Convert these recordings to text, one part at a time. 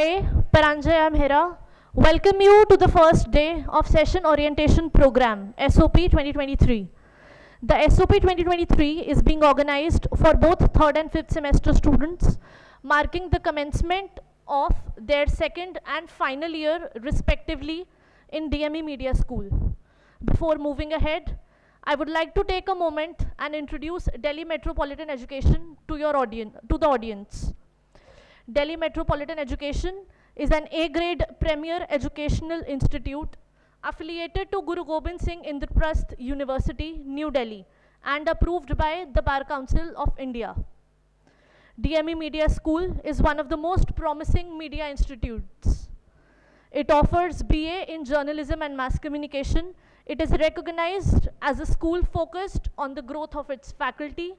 I, Paranjaya Mehra, welcome you to the first day of Session Orientation Program, SOP 2023. The SOP 2023 is being organized for both 3rd and 5th semester students, marking the commencement of their 2nd and final year respectively in DME Media School. Before moving ahead, I would like to take a moment and introduce Delhi Metropolitan Education to the audience. Delhi Metropolitan Education is an A-grade premier educational institute affiliated to Guru Gobind Singh Indraprasth University, New Delhi, and approved by the Bar Council of India. DME Media School is one of the most promising media institutes. It offers BA in journalism and mass communication. It is recognized as a school focused on the growth of its faculty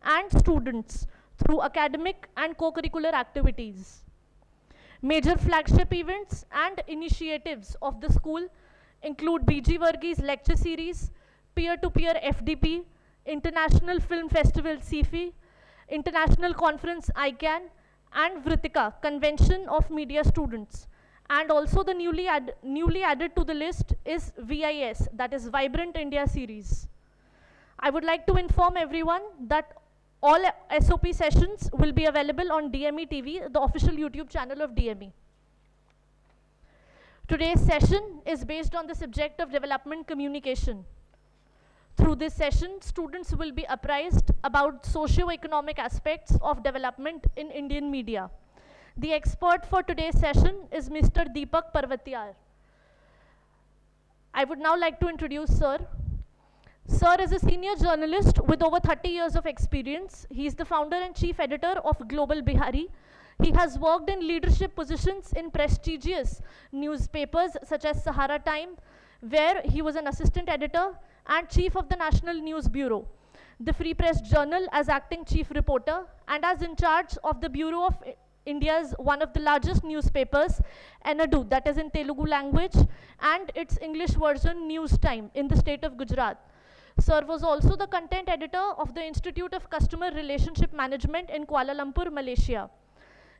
and students through academic and co-curricular activities. Major flagship events and initiatives of the school include BG Varghese lecture series, peer-to-peer FDP, International Film Festival CFI, International Conference ICANN, and Vritika, Convention of Media Students. And also the newly added to the list is VIS, that is Vibrant India series. I would like to inform everyone that all SOP sessions will be available on DME TV, the official YouTube channel of DME. Today's session is based on the subject of development communication. Through this session, students will be apprised about socio-economic aspects of development in Indian media. The expert for today's session is Mr. Deepak Parvatiyar. I would now like to introduce Sir. Sir is a senior journalist with over 30 years of experience. He is the founder and chief editor of Global Bihari. He has worked in leadership positions in prestigious newspapers such as Sahara Time, where he was an assistant editor and chief of the National News Bureau, the Free Press Journal as acting chief reporter, and as in charge of the Bureau of India's one of the largest newspapers, Enadu, that is in Telugu language, and its English version News Time in the state of Gujarat. Sir was also the content editor of the Institute of Customer Relationship Management in Kuala Lumpur, Malaysia.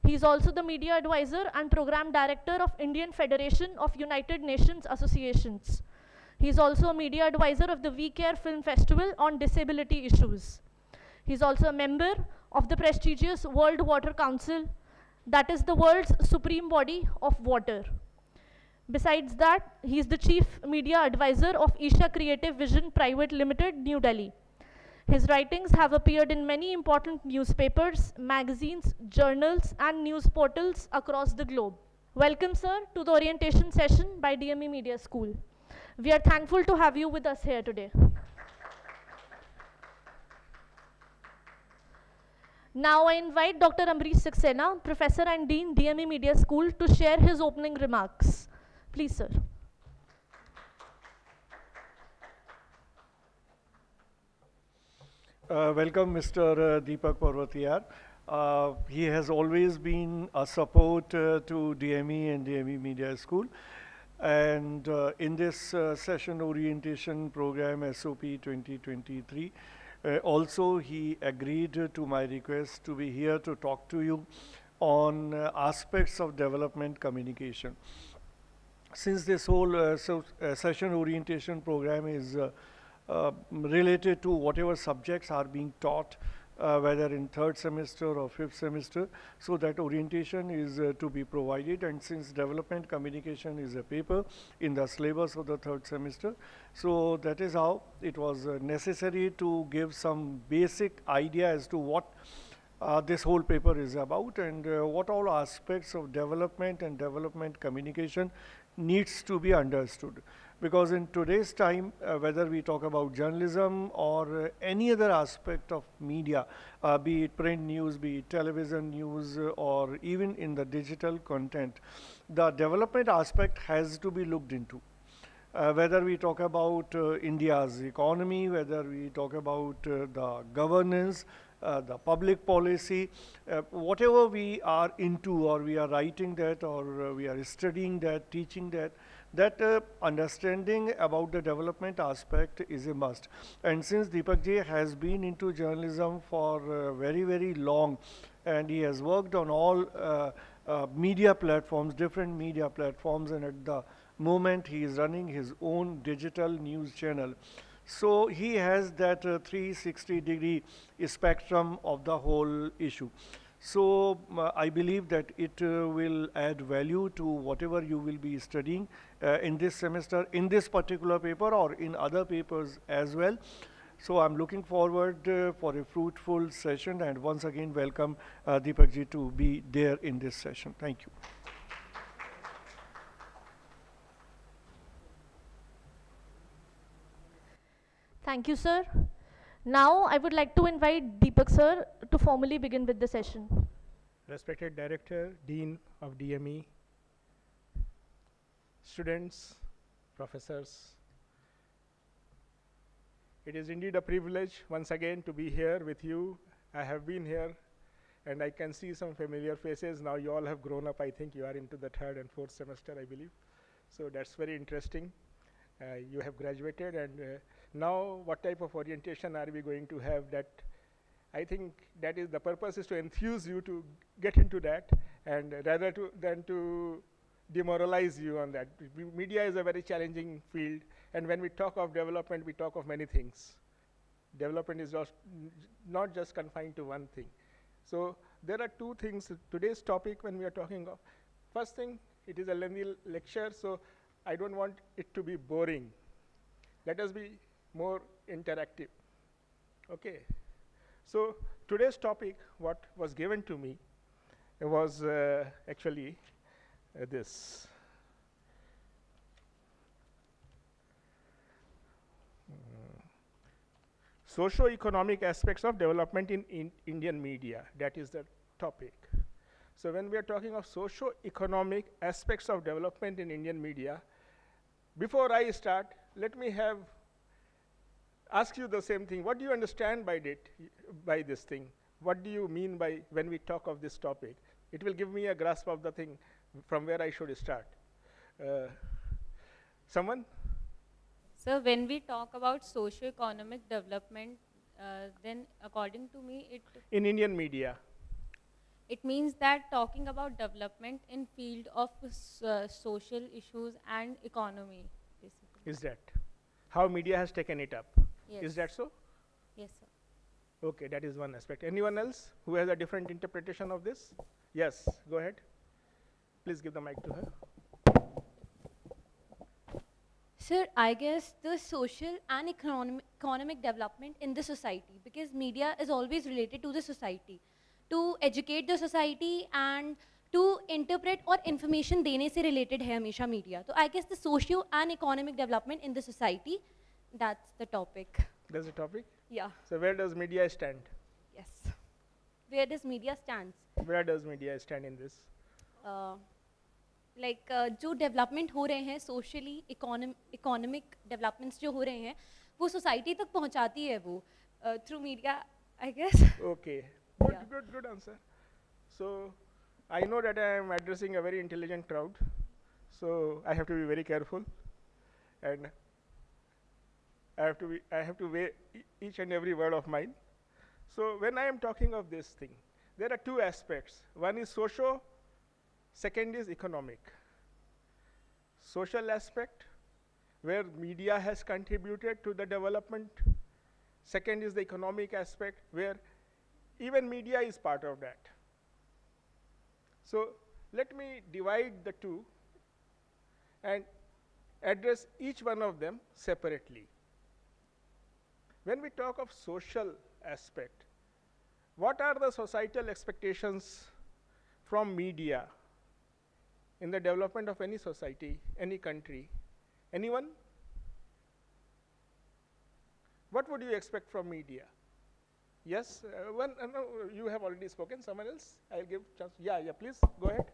He is also the media advisor and program director of Indian Federation of United Nations Associations. He is also a media advisor of the We Care Film Festival on disability issues. He is also a member of the prestigious World Water Council, that is the world's supreme body of water. Besides that, he is the chief media advisor of Isha Creative Vision Private Limited, New Delhi. His writings have appeared in many important newspapers, magazines, journals, and news portals across the globe. Welcome, sir, to the orientation session by DME Media School. We are thankful to have you with us here today. Now I invite Dr. Amrish Saxena, Professor and Dean, DME Media School, to share his opening remarks. Please, sir. Welcome, Mr. Deepak Parvatiyar. He has always been a support to DME and DME Media School. And in this session orientation program, SOP 2023, also he agreed to my request to be here to talk to you on aspects of development communication. Since this whole session orientation program is related to whatever subjects are being taught, whether in 3rd semester or 5th semester, so that orientation is to be provided. And since development communication is a paper in the syllabus of the 3rd semester, so that is how it was necessary to give some basic idea as to what this whole paper is about and what all aspects of development and development communication needs to be understood. Because in today's time, whether we talk about journalism or any other aspect of media, be it print news, be it television news, or even in the digital content, the development aspect has to be looked into. Whether we talk about India's economy, whether we talk about the governance, the public policy, whatever we are into, or we are writing that, or we are studying that, teaching that, understanding about the development aspect is a must. And since Deepak ji has been into journalism for very, very long, and he has worked on all media platforms, different media platforms, and at the moment he is running his own digital news channel. So he has that 360-degree spectrum of the whole issue. So I believe that it will add value to whatever you will be studying in this semester, in this particular paper or in other papers as well. So I'm looking forward for a fruitful session, and once again welcome Deepak ji to be there in this session. Thank you. Thank you, sir. Now I would like to invite Deepak sir to formally begin with the session. Respected Director, Dean of DME, students, professors, it is indeed a privilege once again to be here with you. I have been here and I can see some familiar faces. Now you all have grown up. I think you are into the 3rd and 4th semester, I believe. So that's very interesting. You have graduated, and now what type of orientation are we going to have? That I think that is the purpose, is to enthuse you to get into that, and rather than to demoralize you on that. Media is a very challenging field, and when we talk of development, we talk of many things. Development is not just confined to one thing. So there are two things. Today's topic, when we are talking of, first thing, it is a lengthy lecture, so I don't want it to be boring. Let us be more interactive. Okay. So today's topic, what was given to me, it was actually this. Socio-economic aspects of development in Indian media. That is the topic. So when we are talking of socio-economic aspects of development in Indian media, before I start, let me ask you the same thing. What do you understand by this thing? What do you mean by when we talk of this topic? It will give me a grasp of the thing from where I should start. Someone? So when we talk about socio-economic development, then according to me, in Indian media, it means that talking about development in field of social issues and economy, basically. Is that how media has taken it up? Yes. Is that so? Yes, sir. Okay, that is one aspect. Anyone else who has a different interpretation of this? Yes, go ahead. Please give the mic to her. Sir, I guess the social and economic development in the society, because media is always related to the society, to educate the society and to interpret or information देने से related है हमेशा media. So I guess the socio and economic development in the society, that's the topic. That's the topic? Yeah. So where does media stand? Yes. Where does media stands? Where does media stand in this? जो development हो रहे हैं socially economic developments जो हो रहे हैं वो society तक पहुंचाती है वो through media I guess okay good answer so I know that I am addressing a very intelligent crowd so I have to be very careful and I have to weigh each and every word of mine. So when I am talking of this thing, there are two aspects. One is socio, second is economic. Social aspect, where media has contributed to the development. Second is the economic aspect, where even media is part of that. So let me divide the two and address each one of them separately. When we talk of social aspect, what are the societal expectations from media in the development of any society, any country? Anyone? What would you expect from media? Yes, no, you have already spoken. Someone else? I'll give chance. Yeah, please, go ahead.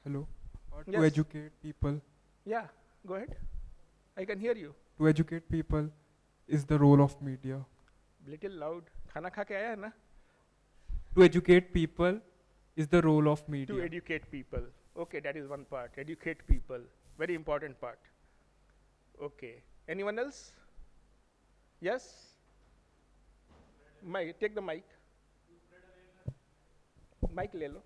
Hello. Yes. To educate people. Yeah, go ahead. I can hear you. To educate people is the role of media. Little loud. खाना खा के आया है ना? To educate people is the role of media. To educate people. Okay, that is one part. Educate people. Very important part. Okay. Anyone else? Yes? Mic, take the mic. Mic le lo.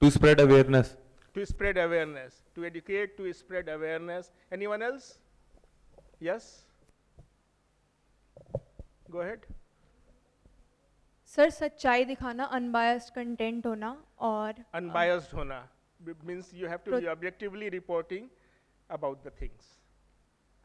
To spread awareness. To spread awareness. To educate, to spread awareness. Anyone else? Yes? Go ahead. Sir सच्चाई दिखाना, unbiased content होना और Unbiased hona means you have to be objectively reporting about the things.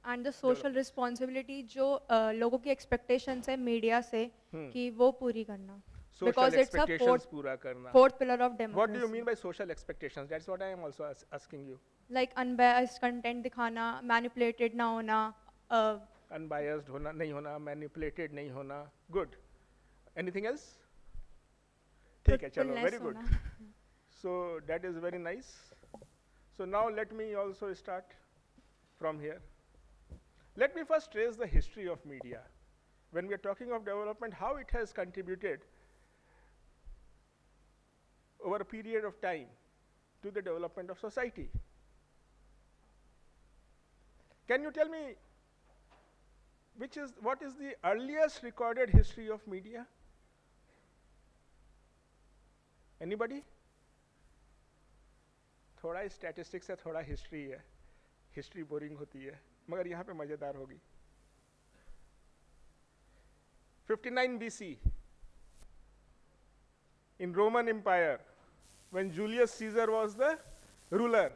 And the social responsibility जो लोगों की expectations है media से कि वो पूरी करना. Social Because it's a expectations pura karna. fourth pillar of democracy. What do you mean by social expectations? That's what I am also asking you. Like unbiased content दिखाना, manipulated ना होना. Unbiased hona, nahi hona, manipulated nahi hona. Good. Anything else? ठीक है, चलो, very good. So that is very nice. So now let me also start from here. Let me first trace the history of media. When we are talking of development, how it has contributed over a period of time to the development of society. Can you tell me what is the earliest recorded history of media? Anybody? थोड़ा statistics है, थोड़ा history है. History boring होती है, मगर यहाँ पे मजेदार होगी. 59 BC, in Roman Empire, when Julius Caesar was the ruler,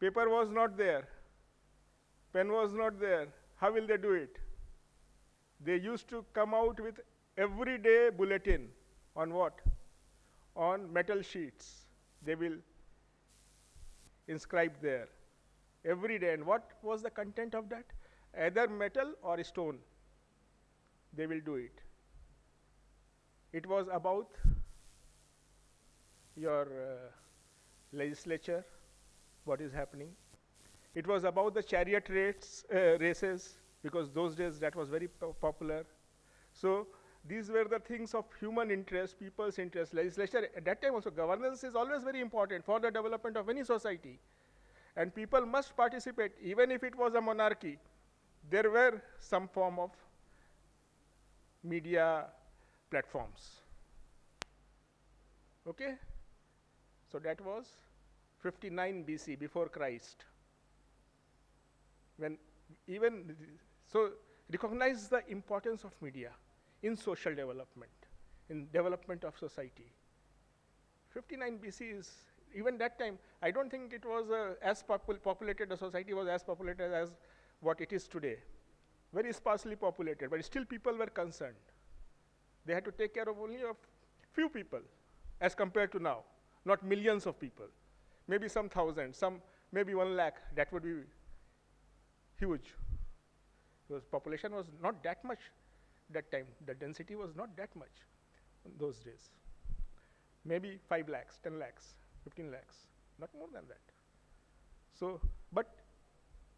paper was not there, pen was not there. How will they do it? They used to come out with everyday bulletin on what? On metal sheets. They will inscribe there every day. And what was the content of that? Either metal or stone. They will do it. It was about your legislature, what is happening. It was about the chariot races, because those days that was very popular. So these were the things of human interest, people's interest. Legislature at that time also, governance is always very important for the development of any society. And people must participate, even if it was a monarchy. There were some form of media platforms. Okay? So that was 59 BC, before Christ. When even, so recognize the importance of media in social development, in development of society. 59 BC is, even that time, I don't think it was as populated, the society was as populated as what it is today. Very sparsely populated, but still people were concerned. They had to take care of only a few people as compared to now, not millions of people. Maybe some thousands, some maybe 1 lakh, that would be huge. Because population was not that much that time. The density was not that much in those days. Maybe 5 lakhs, 10 lakhs, 15 lakhs, not more than that. So, but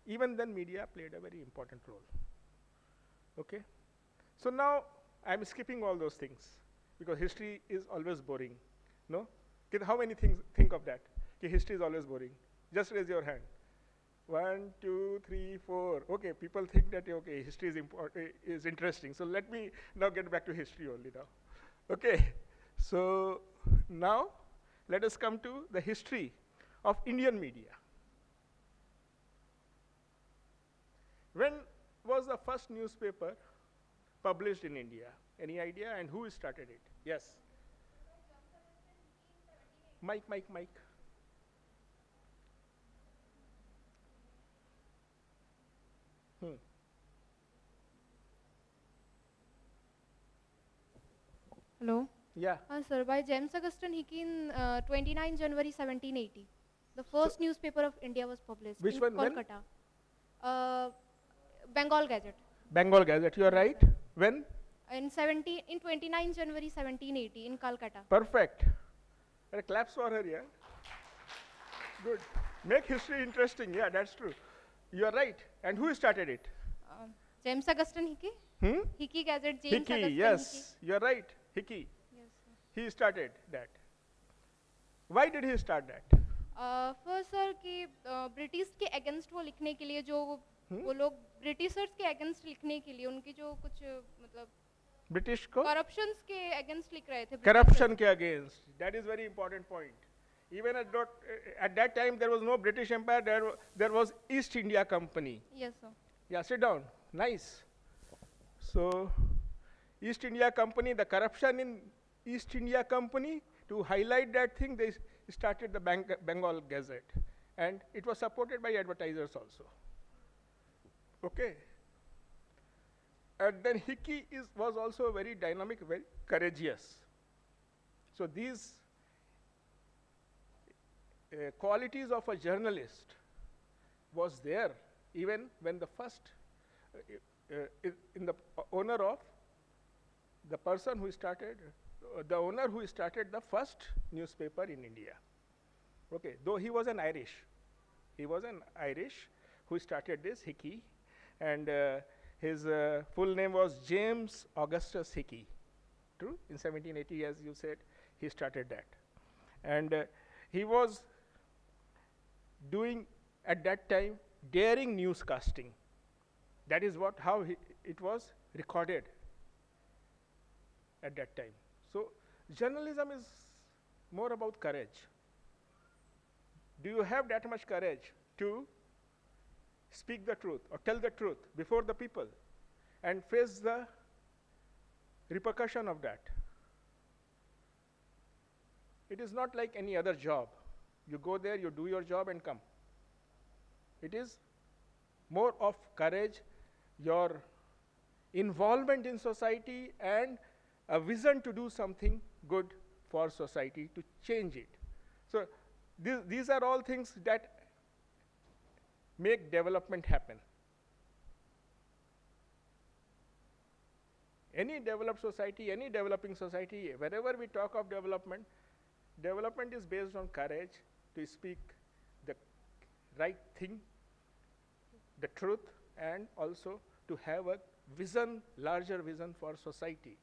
even then media played a very important role. Okay? So now I'm skipping all those things because history is always boring. No? How many things think of that? History is always boring. Just raise your hand. 1, 2, 3, 4. Okay, people think that okay, history is interesting. So let me now get back to history only now. Okay, so now let us come to the history of Indian media. When was the first newspaper published in India? Any idea? And who started it? Yes. Mike. Hello? Yeah. Sir, by James Augustine Hickey in 29 January 1780. The first newspaper of India was published Which in one? Kolkata. Bengal Gazette. Bengal Gazette, you are right. When? In 29 January 1780 in Calcutta. Perfect. Claps for her, yeah. Good. Make history interesting, yeah, that's true. You are right. And who started it? James Augustine Hickey. Hickey Gazette, James Hickey, Augustine yes, Hickey. you are right. Hickey. Yes, sir. He started that. Why did he start that? First sir कि British के against वो लिखने के लिए जो वो लोग Britishers के अगेंस्ट लिखने के लिए उनकी जो कुछ मतलब ब्रिटिश को करप्शंस के अगेंस्ट लिख रहे थे corruption के against. That is very important point. Even at that time there was no British Empire, there was East India Company. Yes sir Yeah, sit down. Nice. So, East India Company, the corruption in East India Company, to highlight that thing, they started the Bengal Gazette. And it was supported by advertisers also. Okay. And then Hickey was also very dynamic, very courageous. So these qualities of a journalist was there even when the first, in the owner of, the person who started, the owner who started the first newspaper in India. Okay, though he was an Irish. He was an Irish who started this, Hickey, and his full name was James Augustus Hickey. True? In 1780, as you said, he started that. And he was doing, at that time, daring newscasting. That is how it was recorded at that time. So, journalism is more about courage. Do you have that much courage to speak the truth or tell the truth before the people and face the repercussion of that? It is not like any other job. You go there, you do your job and come. It is more of courage, your involvement in society, and a vision to do something good for society, to change it. So these are all things that make development happen. Any developed society, any developing society, wherever we talk of development, development is based on courage to speak the right thing, the truth, and also to have a vision, larger vision for society.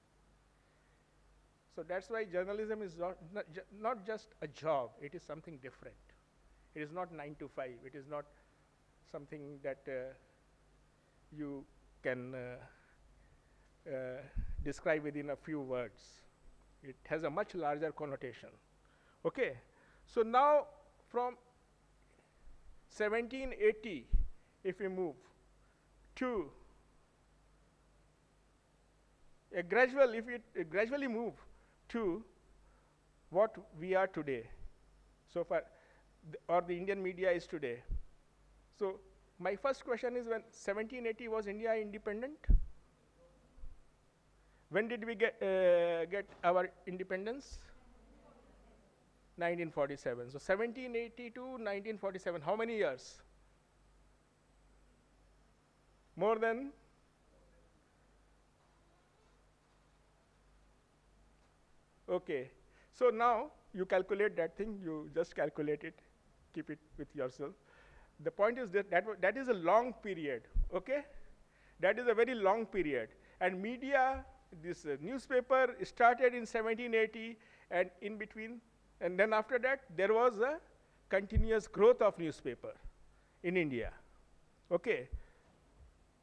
So that's why journalism is not just a job, it is something different. It is not 9 to 5, it is not something that you can describe within a few words. It has a much larger connotation. Okay, so now from 1780, if we move to if we gradually move to what we are today, so far, or the Indian media is today. So my first question is, when 1780 was India independent? When did we get our independence? 1947. So 1780 to 1947, how many years? More than? Okay. So now you calculate that thing, you just calculate it, keep it with yourself. The point is that is a long period, okay? That is a very long period. And media, this newspaper started in 1780, and in between, and then after that, there was a continuous growth of newspaper in India, okay?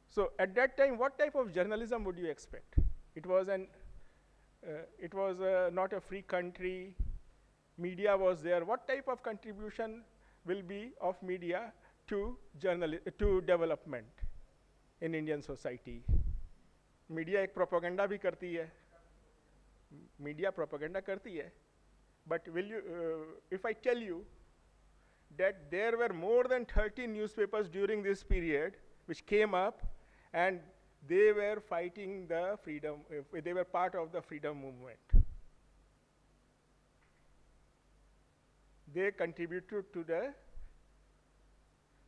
So at that time, what type of journalism would you expect? It was not a free country. Media was there. What type of contribution will be of media to development in Indian society? Media एक propaganda भी करती है. Media propaganda करती है. But will you, if I tell you that there were more than 30 newspapers during this period which came up, and they were fighting the freedom, they were part of the freedom movement. They contributed to the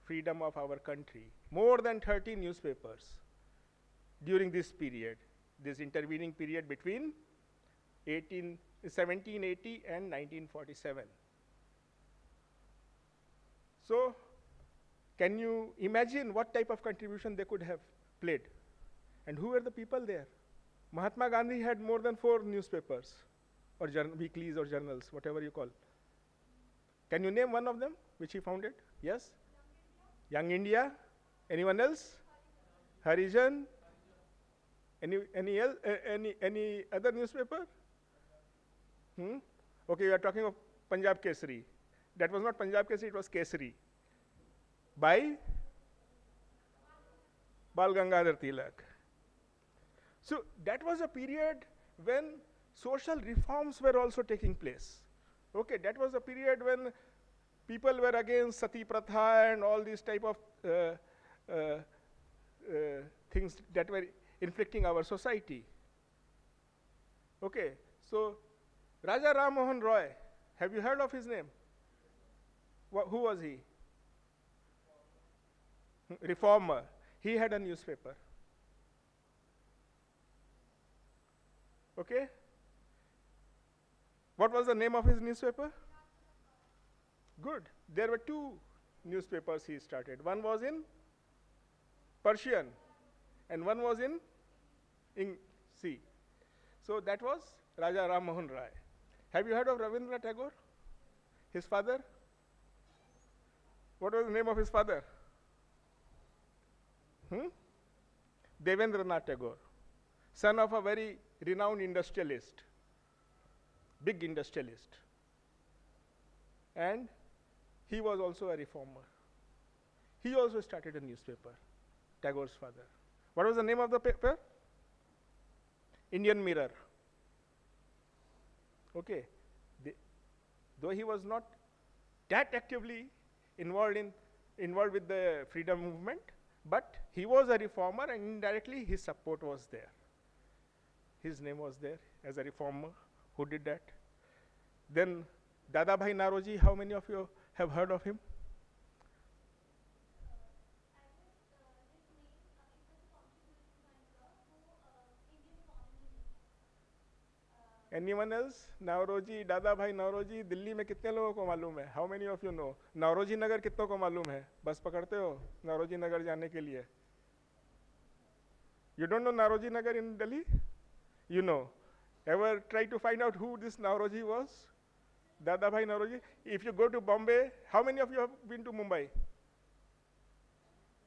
freedom of our country. More than 30 newspapers during this period, this intervening period between 1780 and 1947. So, can you imagine what type of contribution they could have played? And who were the people there? Mahatma Gandhi had more than 4 newspapers, or weeklies or journals, whatever you call. Can you name one of them which he founded? Yes? Young India. Anyone else? Harijan. Any other newspaper? Okay, you are talking of Punjab Kesari. That was not Punjab Kesari, it was Kesari. By Bal Gangadhar Tilak. So that was a period when social reforms were also taking place. Okay, that was a period when people were against Sati Pratha and all these type of things that were inflicting our society. Okay, so Raja Ram Mohan Roy, have you heard of his name? Who was he? Reformer. He had a newspaper. Okay? What was the name of his newspaper? Good. There were two newspapers he started. One was in Persian and one was in C. So that was Raja Ram Mohan Roy. Have you heard of Rabindranath Tagore? His father? What was the name of his father? Devendranath Tagore, son of a very renowned industrialist, big industrialist. And he was also a reformer. He also started a newspaper, Tagore's father. What was the name of the paper? Indian Mirror. Okay. Though he was not that actively involved with the freedom movement, but he was a reformer and indirectly his support was there. His name was there as a reformer who did that. Then Dadabhai Naroji, how many of you have heard of him? Anyone else? Nauroji, Dadabhai Nauroji, Delhi में कितने लोगों को मालूम है? How many of you know? Nauroji नगर कितनों को मालूम है? बस पकड़ते हो Nauroji नगर जाने के लिए? You don't know Nauroji nagar in Delhi? You know. Ever try to find out who this Nauroji was? Dadabhai Nauroji. If you go to Bombay, how many of you have been to Mumbai?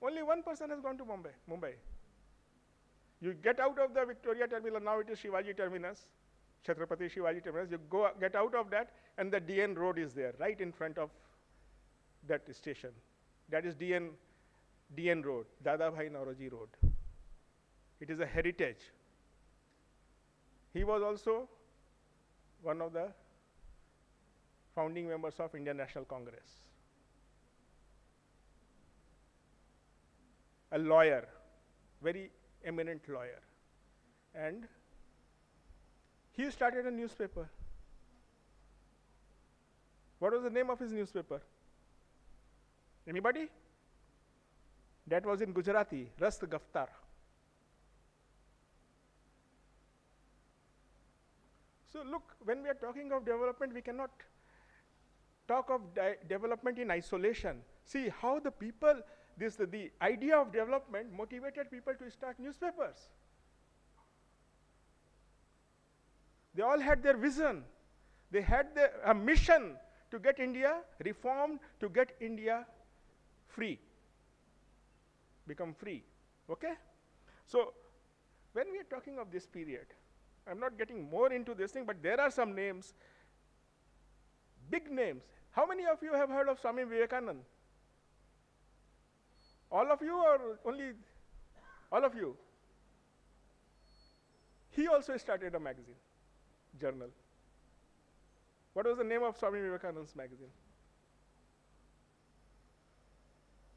Only one person has gone to Mumbai. You get out of the Victoria Terminal, now it is Shivaji Terminus. Chhatrapati Shivaji Terminus, you get out of that and the DN road is there, right in front of that station. That is DN road, Dadabhai Nauroji road. It is a heritage. He was also one of the founding members of Indian National Congress. A lawyer, very eminent lawyer. And he started a newspaper. What was the name of his newspaper? Anybody? That was in Gujarati, Rast Gaftar. So look, when we are talking of development, we cannot talk of development in isolation. See how the people, the idea of development motivated people to start newspapers. They all had their vision. They had a mission to get India reformed, to get India free, become free, okay? So when we are talking of this period, I'm not getting more into this thing, but there are some names, big names. How many of you have heard of Swami Vivekananda? All of you or only all of you? He also started a magazine, journal. What was the name of Swami Vivekananda's magazine?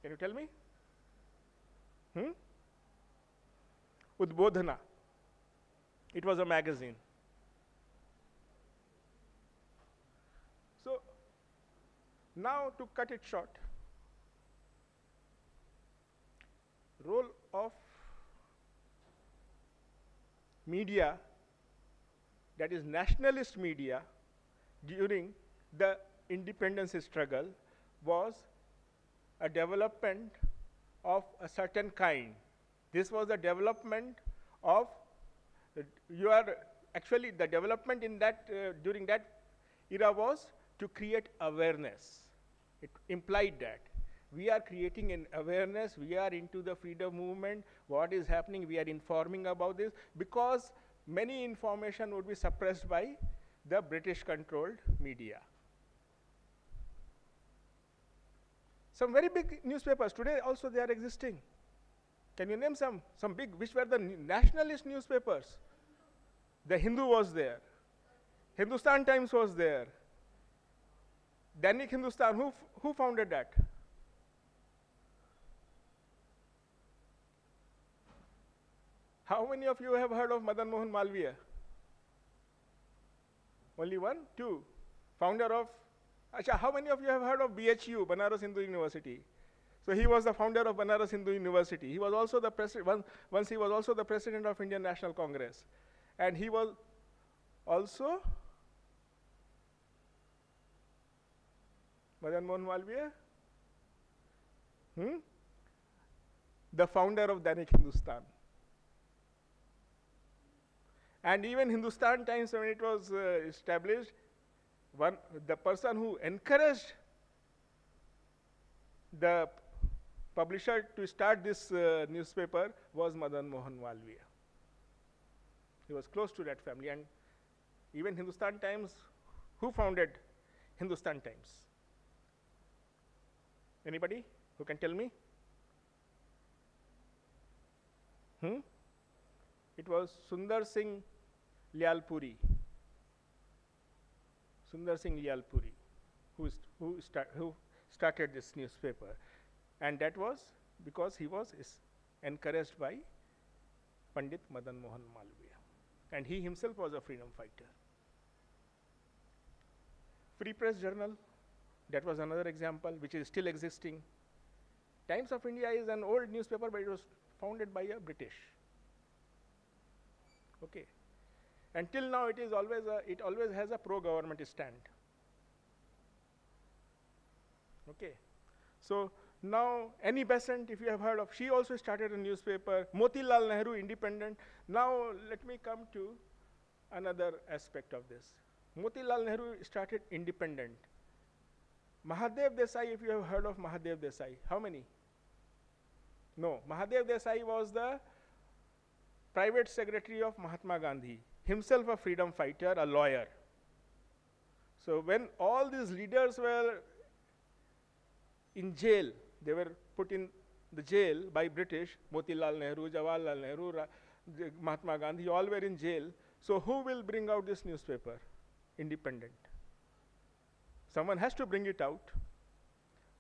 Can you tell me? Udbodhana. It was a magazine. So now to cut it short, role of media, that is nationalist media, during the independence struggle was a development of a certain kind. This was a development of, actually the development in that, during that era was to create awareness. It implied that. We are creating an awareness, we are into the freedom movement, what is happening, we are informing about this, because many information would be suppressed by the British-controlled media. Some very big newspapers, today also they are existing. Can you name some big, which were the nationalist newspapers? The Hindu was there. Hindustan Times was there. Dainik Hindustan, who founded that? How many of you have heard of Madan Mohan Malviya? Only one? Two? Founder of, Achha, how many of you have heard of BHU, Banaras Hindu University? So he was the founder of Banaras Hindu University. He was also the president, once he was also the president of Indian National Congress. And he was also Madan Mohan Malviya? The founder of Dainik Hindustan. And even Hindustan Times, when it was established, the person who encouraged the publisher to start this newspaper was Madan Mohan Malviya. He was close to that family. And even Hindustan Times, who founded Hindustan Times? Anybody who can tell me? It was Sundar Singh Lyalpuri. Sundar Singh Lyalpuri, who started this newspaper. And that was because he was encouraged by Pandit Madan Mohan Malviya. And he himself was a freedom fighter. Free Press Journal, that was another example, which is still existing. Times of India is an old newspaper, but it was founded by a British. Okay. Until now, it always has a pro-government stand. Okay. So now, Annie Besant, if you have heard of, she also started a newspaper. Motilal Nehru, Independent. Now, let me come to another aspect of this. Motilal Nehru started Independent. Mahadev Desai, if you have heard of Mahadev Desai, how many? No, Mahadev Desai was the private secretary of Mahatma Gandhi, himself a freedom fighter, a lawyer. So when all these leaders were in jail, they were put in the jail by British, Motilal Nehru, Jawaharlal Nehru, Mahatma Gandhi, all were in jail. So who will bring out this newspaper? Independent. Someone has to bring it out.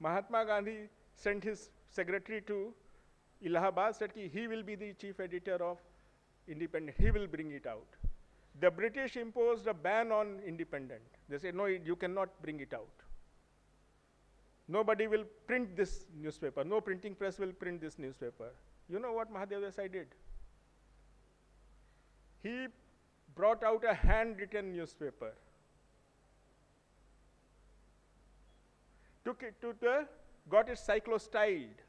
Mahatma Gandhi sent his secretary to Allahabad, said he will be the chief editor of Independent. He will bring it out. The British imposed a ban on Independent. They said, no, you cannot bring it out. Nobody will print this newspaper. No printing press will print this newspaper. You know what Mahadev Desai did? He brought out a handwritten newspaper. Took it to got it cyclo-styled.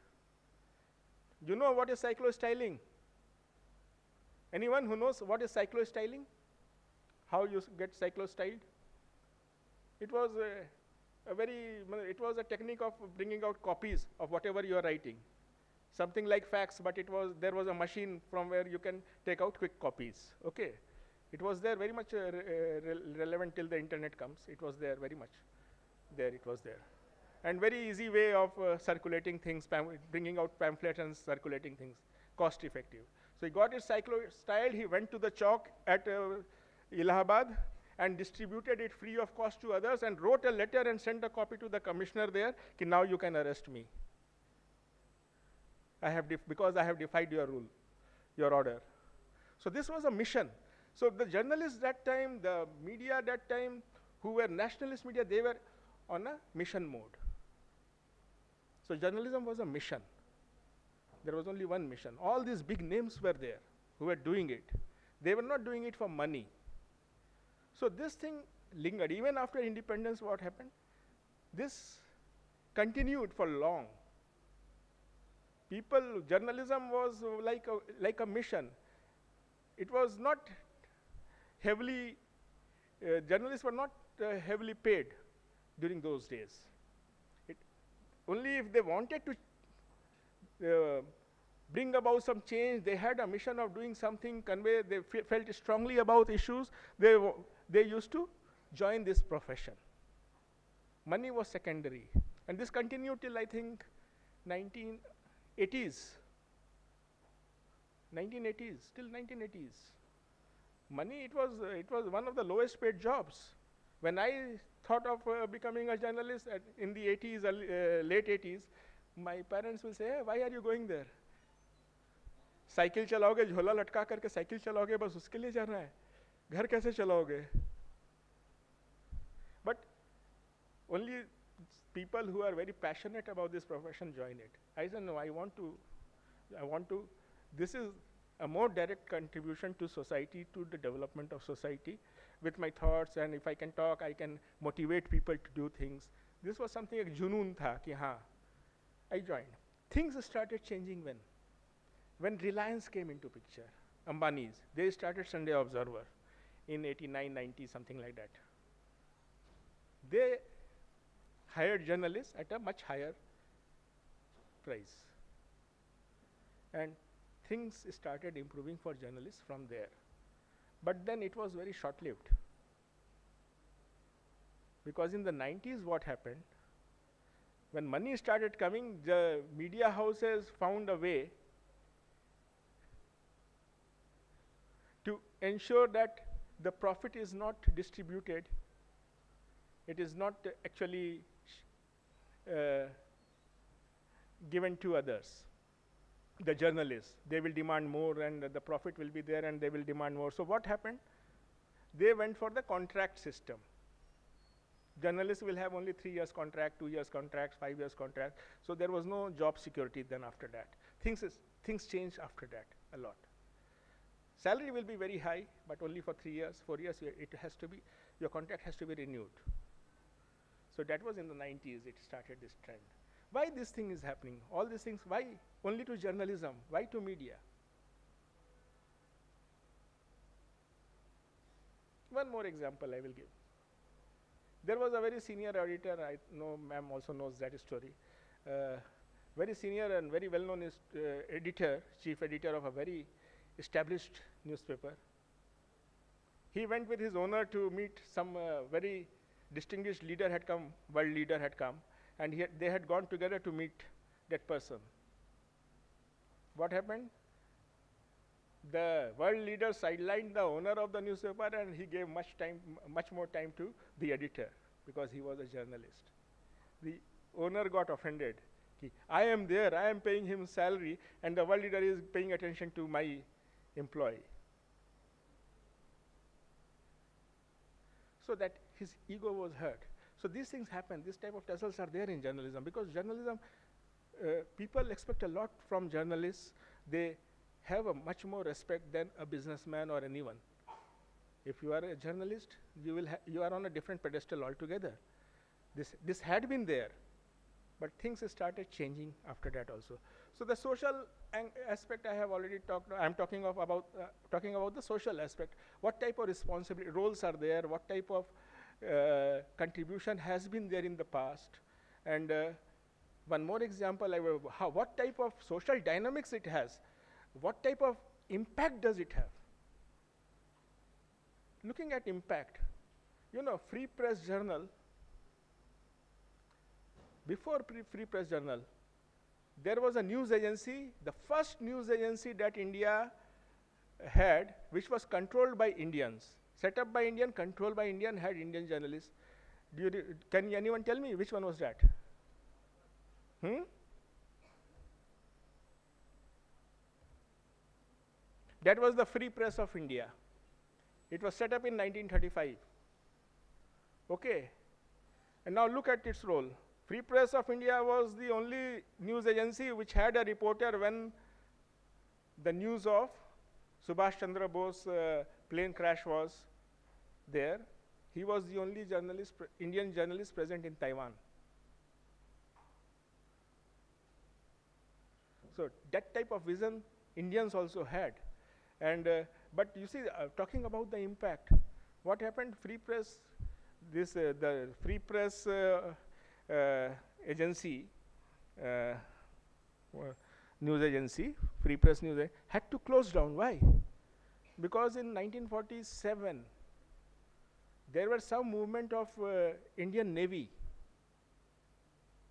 You know what is cyclo-styling? Anyone who knows what is cyclo-styling? How you get cyclo-styled? It was it was a technique of bringing out copies of whatever you are writing. Something like fax, but there was a machine from where you can take out quick copies. Okay, it was there very much relevant till the internet comes. It was there very much. It was there. And very easy way of circulating things, bringing out pamphlets and circulating things, cost effective. So he got it cyclo-styled, he went to the chalk at Allahabad and distributed it free of cost to others and wrote a letter and sent a copy to the commissioner there, now you can arrest me. Because I have defied your rule, your order. So this was a mission. So the journalists that time, the media that time, who were nationalist media, they were on a mission mode. So journalism was a mission. There was only one mission. All these big names were there who were doing it. They were not doing it for money. So this thing lingered. Even after independence, what happened? This continued for long. Journalism was like a mission. It was not heavily, journalists were not heavily paid. during those days. Only if they wanted to bring about some change, they had a mission of doing something, convey, they felt strongly about issues, they used to join this profession. Money was secondary. And this continued till, I think, 1980s. 1980s, till 1980s. Money, it was one of the lowest paid jobs. When I thought of becoming a journalist in the 80s, late 80s, my parents will say, hey, why are you going there? Cycle चलाओगे, झोला लटका करके cycle चलाओगे, बस उसके लिए जाना है, घर कैसे चलाओगे? But only people who are very passionate about this profession join it. I said, no, I want to, this is a more direct contribution to society, to the development of society, with my thoughts, and if I can talk, I can motivate people to do things. This was something like junoon tha, ki haan, I joined. Things started changing when Reliance came into picture, Ambani's, they started Sunday Observer in 89, 90, something like that. They hired journalists at a much higher price. And things started improving for journalists from there. But then it was very short-lived. Because in the 90s, what happened? When money started coming, the media houses found a way to ensure that the profit is not distributed. It is not actually given to others. The journalists, they will demand more, and the profit will be there, and they will demand more. So what happened? They went for the contract system. Journalists will have only 3 years contract, 2 years contract, 5 years contract. So there was no job security then after that. Things changed after that a lot. Salary will be very high, but only for 3 years, 4 years, your contract has to be renewed. So that was in the 90s, it started this trend. Why this thing is happening? All these things, why only to journalism? Why to media? One more example I will give. There was a very senior editor, I know ma'am also knows that story. Very senior and very well-known editor, chief editor of a very established newspaper. He went with his owner to meet some very distinguished leader had come, world leader had come, and they had gone together to meet that person. What happened? The world leader sidelined the owner of the newspaper, and he gave much more time to the editor, because he was a journalist. The owner got offended. I am there, I am paying him salary, and the world leader is paying attention to my employee. So that his ego was hurt. So these things happen, this type of tussles are there in journalism, because journalism, people expect a lot from journalists. They have a much more respect than a businessman or anyone. If you are a journalist, you are on a different pedestal altogether. This had been there, but things started changing after that also. So the social aspect I have already talked. I'm talking about the social aspect. What type of responsibility roles are there? What type of contribution has been there in the past? And one more example, what type of social dynamics it has? What type of impact does it have? Looking at impact, Free Press Journal, before Free Press Journal, there was a news agency, the first news agency that India had, which was controlled by Indians, set up by Indian, controlled by Indian, had Indian journalists. Can anyone tell me which one was that? That was the Free Press of India. It was set up in 1935. Okay. And now look at its role. Free Press of India was the only news agency which had a reporter when the news of Subhash Chandra Bose plane crash was there. He was the only journalist, Indian journalist present in Taiwan. So that type of vision Indians also had. And but you see, talking about the impact, what happened? Free Press this the Free Press agency, news agency, Free Press News, had to close down. Why? Because in 1947, there was some movement of Indian Navy.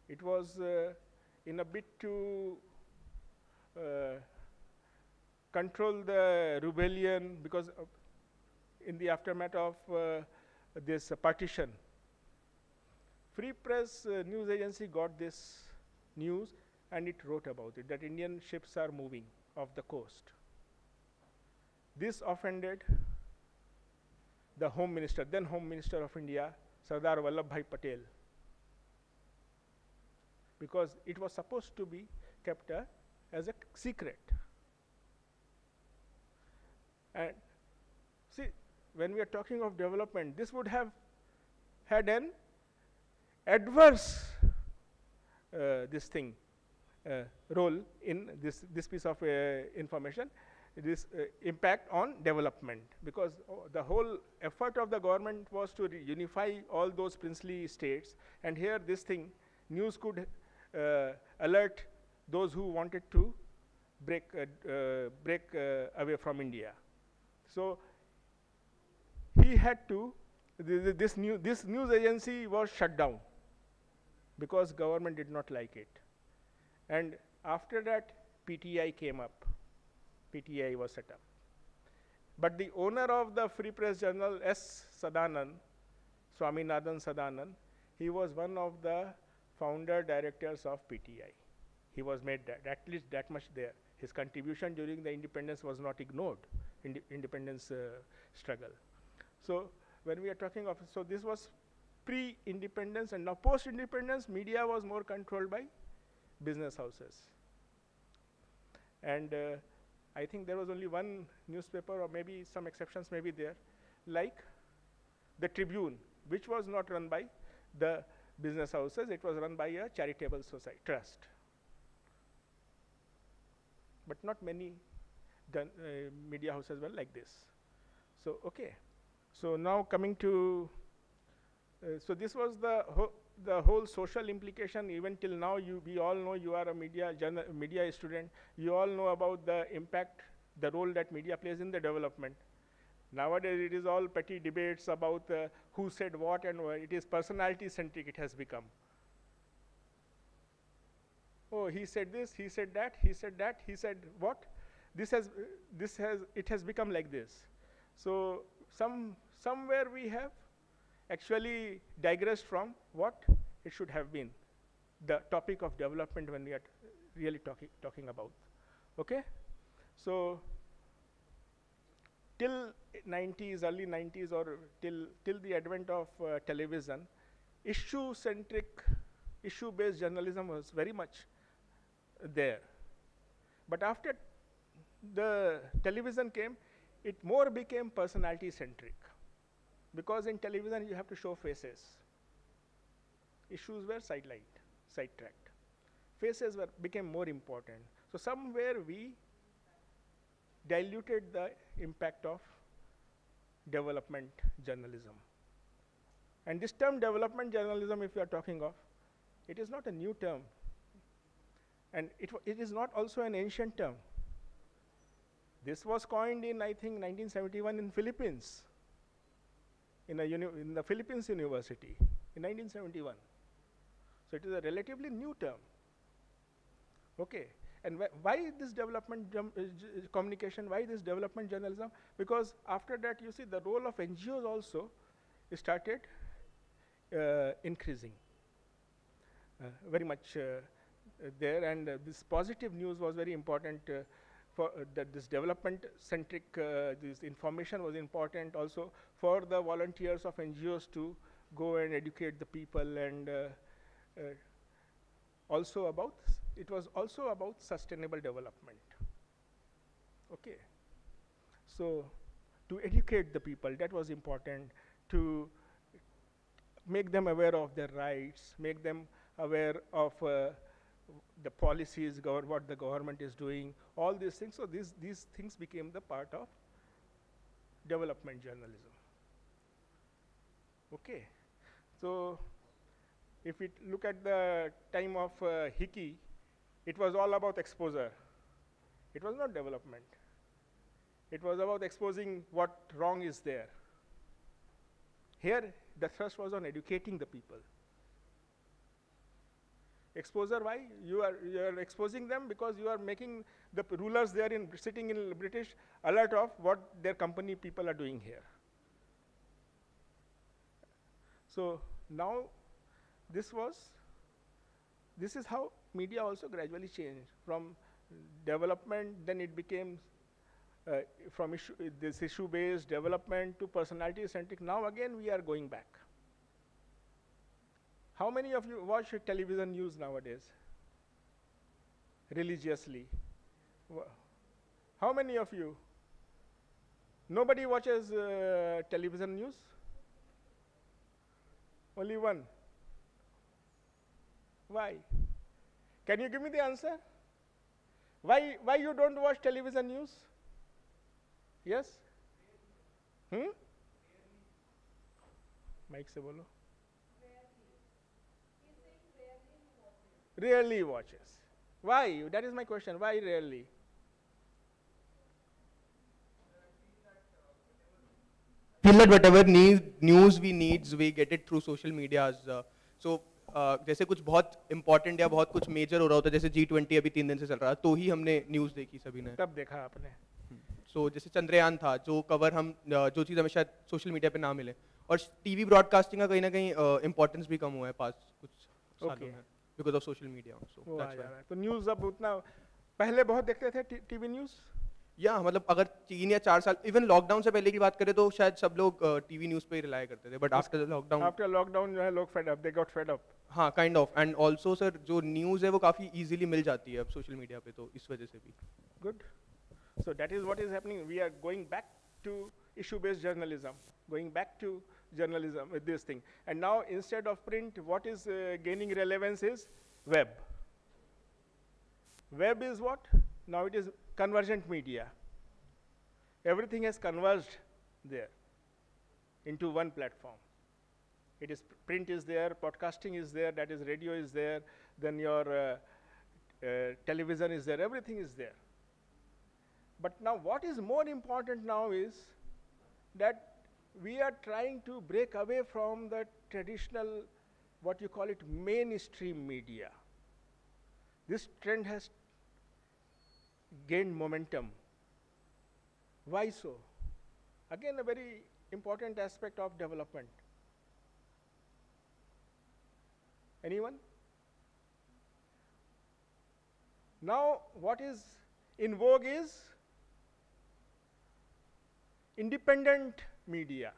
It was in a bid to control the rebellion, because in the aftermath of this partition. Free Press news agency got this news and it wrote about it, that Indian ships are moving off the coast. This offended the Home Minister, then Home Minister of India, Sardar Vallabhbhai Patel, because it was supposed to be kept as a secret. And see, when we are talking of development, this would have had an adverse role in this piece of information, this impact on development, because the whole effort of the government was to unify all those princely states, and here this thing, news could alert those who wanted to break away from India. So he had to, this news agency was shut down because government did not like it. And after that, PTI came up. PTI was set up. But the owner of the Free Press Journal, S. Sadanand, Swaminathan Sadanand, he was one of the founder directors of PTI. He was made that, at least that much there. His contribution during the independence was not ignored, independence struggle. So when we are talking of, so this was pre-independence, and now post-independence, media was more controlled by business houses. And I think there was only one newspaper, or maybe some exceptions may be there, like the Tribune, which was not run by the business houses, it was run by a charitable society, trust. But not many media houses were like this. So, okay. So now coming to, so this was the whole social implication. Even till now, we all know, you are a media student, you all know about the impact, the role that media plays in the development. Nowadays, it is all petty debates about who said what, and it is personality-centric it has become. Oh, he said this, he said that, he said that, he said what? It has become like this. So somewhere we have actually digressed from what it should have been, the topic of development when we are really talking about. Okay? So till 90s, early 90s, or till the advent of television, issue-centric, issue-based journalism was very much there. But after the television came, it more became personality-centric. Because in television, you have to show faces. Issues were sidetracked. Faces became more important. So somewhere we diluted the impact of development journalism. And this term development journalism, if you are talking of, it is not a new term. And it is not also an ancient term. This was coined in, I think, 1971 in Philippines, in the Philippines University, in 1971. So it is a relatively new term. Okay. And why this development communication, why this development journalism? Because after that, you see, the role of NGOs also started increasing very much there, and this positive news was very important for that this development-centric, this information was important also for the volunteers of NGOs to go and educate the people, and also about, it was also about sustainable development. Okay. So to educate the people, that was important, to make them aware of their rights, make them aware of the policies, what the government is doing, all these things. So these things became the part of development journalism. Okay. So if we look at the time of Hickey, it was all about exposure. It was not development. It was about exposing what wrong is there. Here, the thrust was on educating the people. Exposure, why? You are exposing them because you are making the rulers there sitting in British alert of what their company people are doing here. So now this is how media also gradually changed from development, then it became from this issue-based development to personality-centric. Now again we are going back. How many of you watch television news nowadays? Religiously. How many of you? Nobody watches television news? Only one. Why? Can you give me the answer? Why you don't watch television news? Yes? Mic se bolo. Rarely watches. Why? That is my question. Why rarely? Feel that whatever news we needs, we get it through social medias. So जैसे कुछ बहुत important या बहुत कुछ major हो रहा होता है, जैसे G20 अभी 3 दिन से चल रहा है, तो ही हमने news देखी सभी ने. तब देखा आपने. So जैसे चंद्रयान था, जो cover हम जो चीज़ हमें शायद social media पे ना मिले, और TV broadcasting का कहीं ना कहीं importance भी कम हुआ है पास कुछ सालों में, because of social media. So that's why. तो news अब उतना पहले बहुत देखते थे TV news. या मतलब अगर 3 या 4 साल इवन लॉकडाउन से पहले की बात करें तो शायद सब लोग टीवी न्यूज़ पे ही रिलाय करते थे, बट आफ्टर लॉकडाउन जो है लोग fed up, they got fed up. हाँ, kind of. And also sir जो न्यूज़ है वो काफ़ी इजीली मिल जाती है अब सोशल मीडिया पे, तो इस वजह से भी. Good. So that is what is happening. We are going back to issue based journalism, going back to journalism with this thing. And now instead of print, what is gaining relevance is web. Web is what? Now it is convergent media. Everything has converged there into one platform. It is print is there, podcasting is there, that is radio is there, then your television is there, everything is there. But now what is more important now is that we are trying to break away from the traditional, what you call it, mainstream media. This trend has gained momentum. Why so? Again, a very important aspect of development. Anyone? Now, what is in vogue is independent media.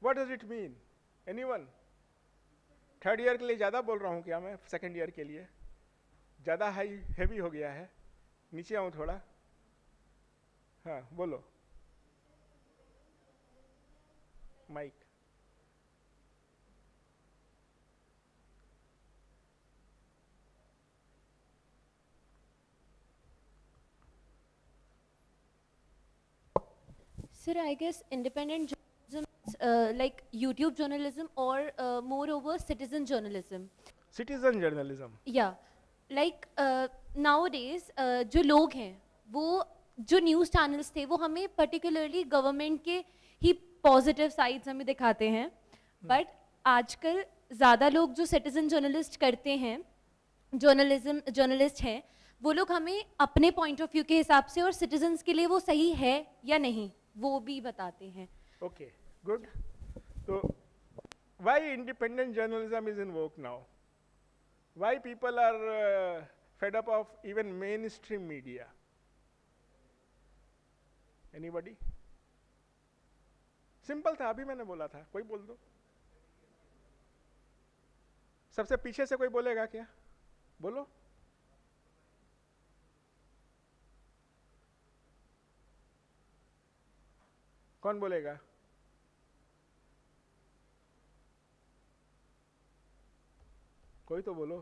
What does it mean? Anyone? Third year के लिए ज़्यादा बोल रहा हूँ क्या मैं? Second year के लिए ज़्यादा हाई हैवी हो गया है? नीचे आऊँ थोड़ा? हाँ, बोलो. Mic. Sir, I guess independent journalism is like YouTube journalism or moreover citizen journalism. Citizen journalism. Yeah, like nowadays जो लोग हैं वो जो न्यूज़ चैनल्स थे वो हमें पर्टिकुलरली गवर्नमेंट के ही पॉजिटिव साइड्स हमें दिखाते हैं, बट आजकल ज़्यादा लोग जो सिटीजन जर्नलिस्ट करते हैं, जर्नलिस्ट हैं, वो लोग हमें अपने पॉइंट ऑफ व्यू के हिसाब से और सिटीजन्स के लिए वो सही है या नहीं वो भी बताते हैं. Okay, good. So, why independent journalism is in vogue now? Why people are fed up of even mainstream media? Anybody? Simple था, अभी मैंने बोला था, कोई बोल दो. सबसे पीछे से कोई बोलेगा क्या? बोलो. कौन बोलेगा? कोई तो बोलो.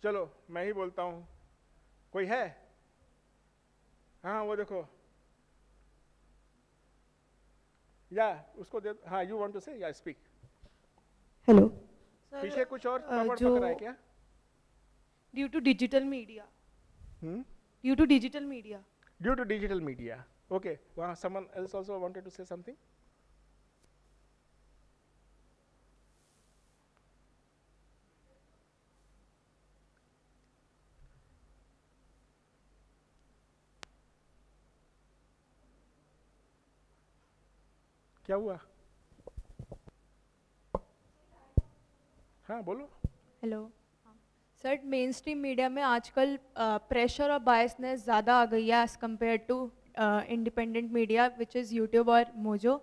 चलो मैं ही बोलता हूँ. कोई है? हाँ वो देखो, या उसको दे, हाँ यू वांट टू से, या स्पीक। हेलो पीछे कुछ और पकड़ जो रहा है क्या? Due to digital media, due to digital media, due to digital media, okay. वहाँ someone else also wanted to say something. क्या हुआ? हाँ बोलो। Hello sir, main stream media में आजकल प्रेशर और बायसनेस ज़्यादा आ गई है as compare to independent media which is YouTube और मोजो।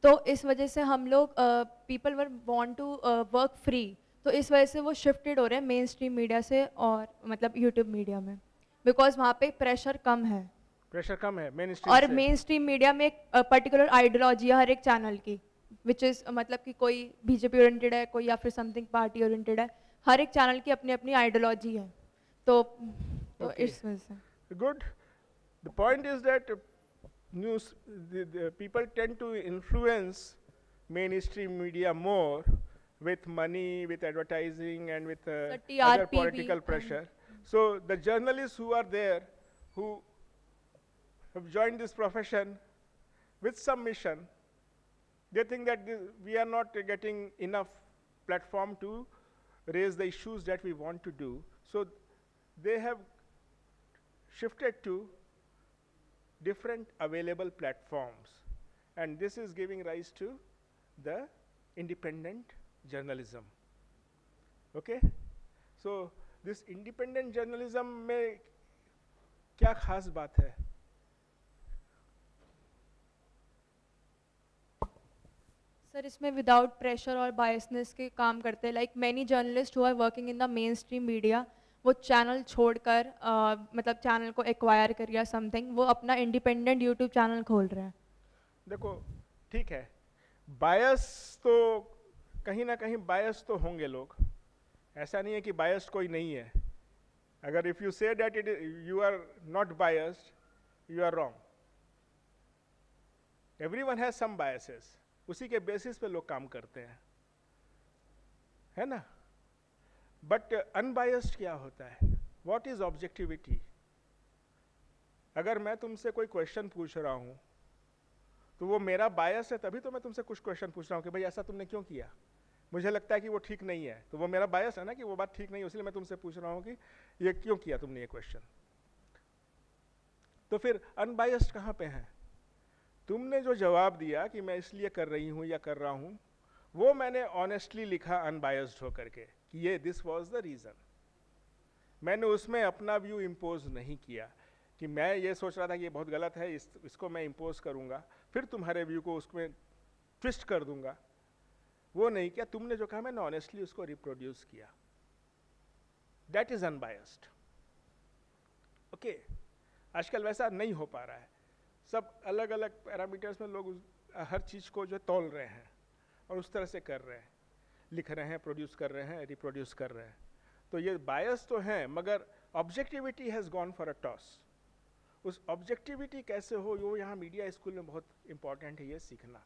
तो इस वजह से हम लोग people were want to work free, तो इस वजह से वो शिफ्टेड हो रहे हैं मेन स्ट्रीम मीडिया से और मतलब यूट्यूब मीडिया में, बिकॉज वहाँ पे प्रेशर कम है। प्रेशर कम है मेन स्ट्रीम और मेन स्ट्रीम मीडिया में एक पर्टिकुलर आइडियोलॉजी है हर एक चैनल की, विच इज़ मतलब कि कोई बीजेपी ओरिएंटेड है, कोई या फिर समथिंग पार्टी ओरिएंटेड है, हर एक चैनल की अपनी अपनी आइडियोलॉजी है। तो इस वजह से good. The point is that news people tend to influence main stream media more with money, with advertising, and with other political pressure. So the journalists who are there, who have joined this profession with some mission, they think that we are not getting enough platform to raise the issues that we want to do. So they have shifted to different available platforms. And this is giving rise to the independent journalism. Okay? So this independent journalism में क्या खास बात है? Sir इसमें without pressure और biasness के काम करते हैं, like many journalist who are working in the main stream media, वो चैनल छोड़कर मतलब चैनल को एक्वायर कर या समथिंग, वो अपना इंडिपेंडेंट यूट्यूब चैनल खोल रहे हैं। देखो ठीक है, बायस तो कहीं ना कहीं बायस तो होंगे लोग, ऐसा नहीं है कि बायस्ड कोई नहीं है। अगर if you say that it you are not biased, you are wrong. Everyone has some biases, उसी के बेसिस पे लोग काम करते हैं, है ना? बट अनबायस्ड क्या होता है? What is objectivity? अगर मैं तुमसे कोई क्वेश्चन पूछ रहा हूं तो वो मेरा बायस है, तभी तो मैं तुमसे कुछ क्वेश्चन पूछ रहा हूं कि भाई ऐसा तुमने क्यों किया, मुझे लगता है कि वो ठीक नहीं है, तो वो मेरा बायस है ना कि वो बात ठीक नहीं है, इसलिए मैं तुमसे पूछ रहा हूं कि ये क्यों किया तुमने ये क्वेश्चन। तो फिर अनबायस्ड कहां पे है? तुमने जो जवाब दिया कि मैं इसलिए कर रही हूं या कर रहा हूं, वो मैंने ऑनेस्टली लिखा अनबायस्ड होकर के कि ये दिस वाज द रीजन। मैंने उसमें अपना व्यू इम्पोज नहीं किया कि मैं ये सोच रहा था कि ये बहुत गलत है, इसको मैं इम्पोज करूंगा, फिर तुम्हारे व्यू को उसमें ट्विस्ट कर दूंगा। वो नहीं किया, तुमने जो कहा मैंने ऑनेस्टली उसको रिप्रोड्यूस किया। That is unbiased. ओके, आजकल वैसा नहीं हो पा रहा है। सब अलग अलग पैरामीटर्स में लोग हर चीज को जो तौल रहे हैं और उस तरह से कर रहे हैं, लिख रहे हैं, प्रोड्यूस कर रहे हैं, रिप्रोड्यूस कर रहे हैं। तो ये बायस तो है, मगर objectivity has gone for a toss. उस ऑब्जेक्टिविटी कैसे हो, वो यहाँ मीडिया स्कूल में बहुत इंपॉर्टेंट है ये सीखना।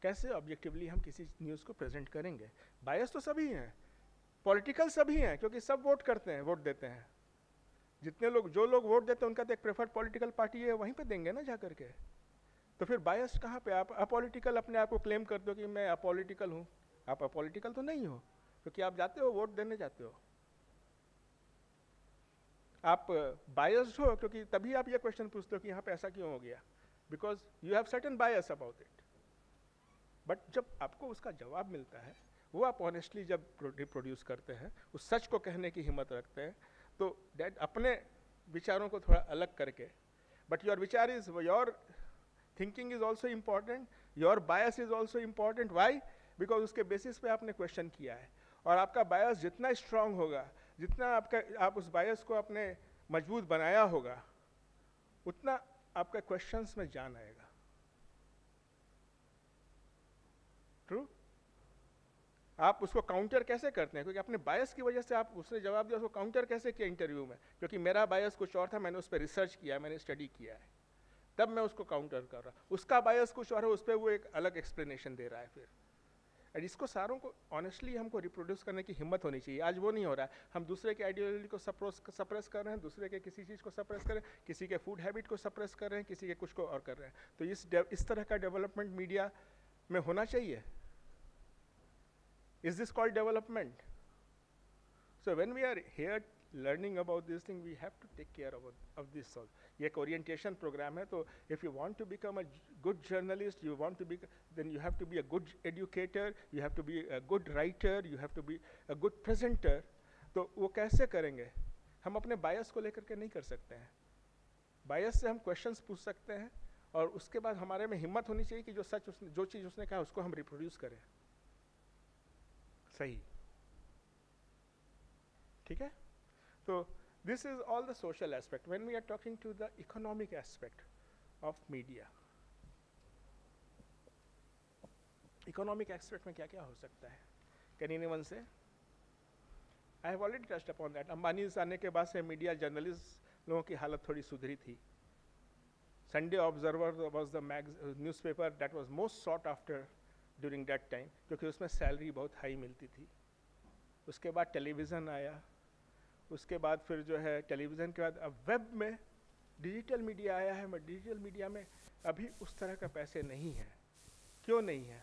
कैसे ऑब्जेक्टिवली हम किसी न्यूज़ को प्रेजेंट करेंगे। बायस तो सभी हैं, पॉलिटिकल सभी हैं, क्योंकि सब वोट करते हैं, वोट देते हैं। जितने लोग, जो लोग वोट देते हैं उनका तो एक प्रेफर्ड पॉलिटिकल पार्टी है, वहीं पे देंगे ना जा करके। तो फिर बायस कहाँ पे? आप अपॉलिटिकल अपने आप को क्लेम करते हो कि मैं अपॉलिटिकल हूँ, आप अपॉलिटिकल तो नहीं हो, क्योंकि आप जाते हो वोट देने जाते हो। आप बायस्ड हो क्योंकि तभी आप ये क्वेश्चन पूछते हो कि यहाँ पे ऐसा क्यों हो गया, because you have certain bias about it. But जब आपको उसका जवाब मिलता है, वो आप ऑनेस्टली जब रिप्रोड्यूस करते हैं, उस सच को कहने की हिम्मत रखते हैं, तो दैट अपने विचारों को थोड़ा अलग करके, बट योर विचार is, your thinking is also important, your bias is also important. Why? Because उसके बेसिस पे आपने क्वेश्चन किया है। और आपका बायस जितना स्ट्रांग होगा, जितना आप उस बायस को अपने मजबूत बनाया होगा, उतना आपका क्वेश्चंस में जान आएगा। ट्रू? आप उसको काउंटर कैसे करते हैं? क्योंकि अपने बायस की वजह से आप उसने जवाब दिया, उसको काउंटर कैसे किया इंटरव्यू में? क्योंकि मेरा बायस कुछ और था, मैंने उस पर रिसर्च किया, मैंने स्टडी किया है, तब मैं उसको काउंटर कर रहा। उसका बायस कुछ और है, उस पर वो एक अलग एक्सप्लेनेशन दे रहा है फिर। और इसको सारों को ऑनेस्टली हमको रिप्रोड्यूस करने की हिम्मत होनी चाहिए। आज वो नहीं हो रहा है, हम दूसरे के आइडियोलॉजी को सप्रेस कर रहे हैं, दूसरे के किसी चीज़ को सप्रेस कर रहे हैं, किसी के फूड हैबिट को सप्रेस कर रहे हैं, किसी के कुछ को और कर रहे हैं। तो इस तरह का डेवलपमेंट मीडिया में होना चाहिए। Is this called development? So when we are here learning about this thing, we have to take care of this all. ये एक orientation program है, तो if you want to become a good journalist, then you have to be a good educator, you have to be a good writer, you have to be a good presenter. तो वो कैसे करेंगे? हम अपने bias को लेकर के नहीं कर सकते हैं। Bias से हम questions पूछ सकते हैं, और उसके बाद हमारे में हिम्मत होनी चाहिए कि जो चीज़ उसने कहा उसको हम reproduce करें। सही, ठीक है? तो this is all the social aspect. When we are talking to the economic aspect of media, economic aspect में क्या क्या हो सकता है? Can anyone say? I have already touched upon that. Ambani आने के बाद से मीडिया जर्नलिस्ट लोगों की हालत थोड़ी सुधरी थी। Sunday Observer was the newspaper that was most sought after during that time, क्योंकि उसमें सैलरी बहुत हाई मिलती थी। उसके बाद टेलीविज़न आया, उसके बाद फिर जो है टेलीविज़न के बाद अब वेब में डिजिटल मीडिया आया है। डिजिटल मीडिया में अभी उस तरह का पैसे नहीं है। क्यों नहीं है?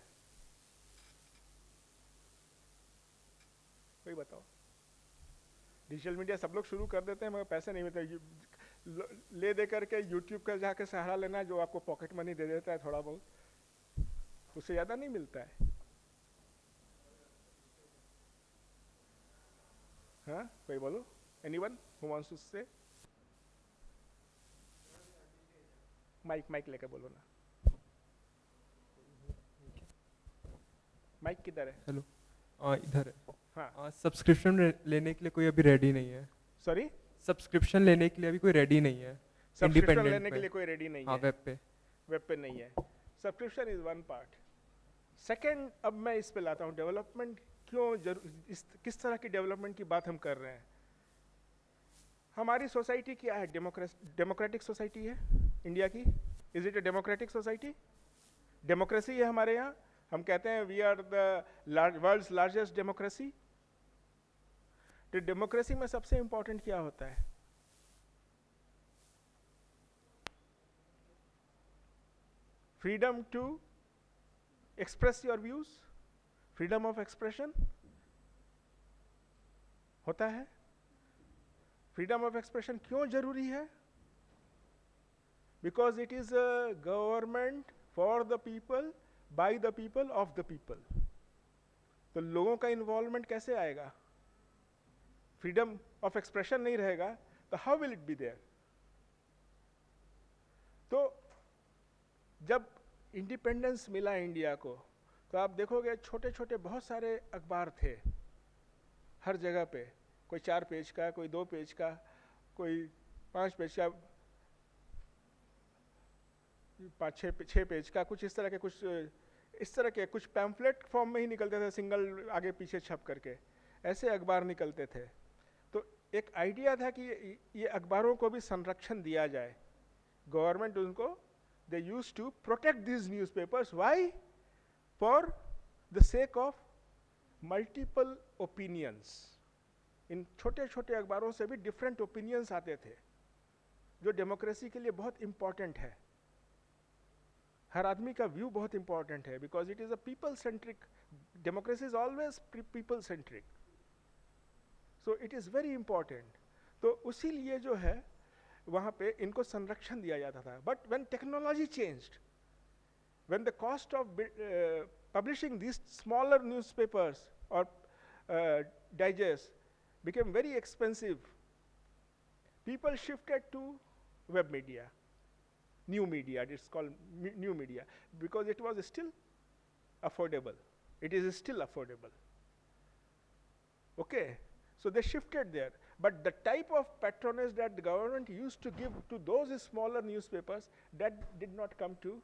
कोई बताओ। डिजिटल मीडिया सब लोग शुरू कर देते हैं मगर पैसे नहीं मिलते। ले दे करके यूट्यूब का जाके सहारा लेना है, जो आपको पॉकेट मनी दे देता है थोड़ा बहुत, उससे ज़्यादा नहीं मिलता है। हाँ, कोई बोलो। एनीवन हु वांट्स टू से? माइक लेकर बोलो ना। माइक किधर है? हेलो, इधर है। हाँ, सब्सक्रिप्शन लेने के लिए कोई अभी रेडी नहीं है। सॉरी, सब्सक्रिप्शन लेने के लिए अभी कोई रेडी नहीं है। सब्सक्रिप्शन लेने के लिए कोई रेडी नहीं है। वेब पे नहीं है। Subscription is one part. Second, अब मैं इस पे लाता हूँ डेवलपमेंट क्यों किस तरह की डेवलपमेंट की बात हम कर रहे हैं। हमारी सोसाइटी क्या है? डेमोक्रेटिक सोसाइटी है इंडिया की। Is it a democratic society? Democracy है हमारे यहाँ। हम कहते हैं we are the world's largest democracy. तो डेमोक्रेसी में सबसे इंपॉर्टेंट क्या होता है? Freedom to express your views, freedom of expression होता है। फ्रीडम ऑफ एक्सप्रेशन क्यों जरूरी है? Because it is a government for the people, by the people, of the people. तो लोगों का इन्वॉल्वमेंट कैसे आएगा? फ्रीडम ऑफ एक्सप्रेशन नहीं रहेगा तो how will it be there? तो जब इंडिपेंडेंस मिला इंडिया को, तो आप देखोगे छोटे छोटे बहुत सारे अखबार थे हर जगह पे। कोई 4 पेज का, कोई 2 पेज का, कोई 5 पेज का, 5-6 पेज का, कुछ इस तरह के कुछ पैम्फलेट फॉर्म में ही निकलते थे, सिंगल आगे पीछे छप करके ऐसे अखबार निकलते थे। तो एक आइडिया था कि ये अखबारों को भी संरक्षण दिया जाए। गवर्नमेंट उनको they used to protect these newspapers. Why? For the sake of multiple opinions. इन छोटे छोटे अखबारों से भी डिफरेंट ओपिनियंस आते थे, जो डेमोक्रेसी के लिए बहुत इंपॉर्टेंट है। हर आदमी का व्यू बहुत इंपॉर्टेंट है, because it is a people centric, democracy is always people centric, so it is very important. तो उसी लिए जो है वहाँ पे इनको संरक्षण दिया जाता था। But when technology changed, when the cost of publishing this smaller newspapers और digest became very expensive, people shifted to web media, new media. It's called new media because it was still affordable. It is still affordable. Okay, so they shifted there. But the type of patronage that the government used to give to those smaller newspapers, that did not come to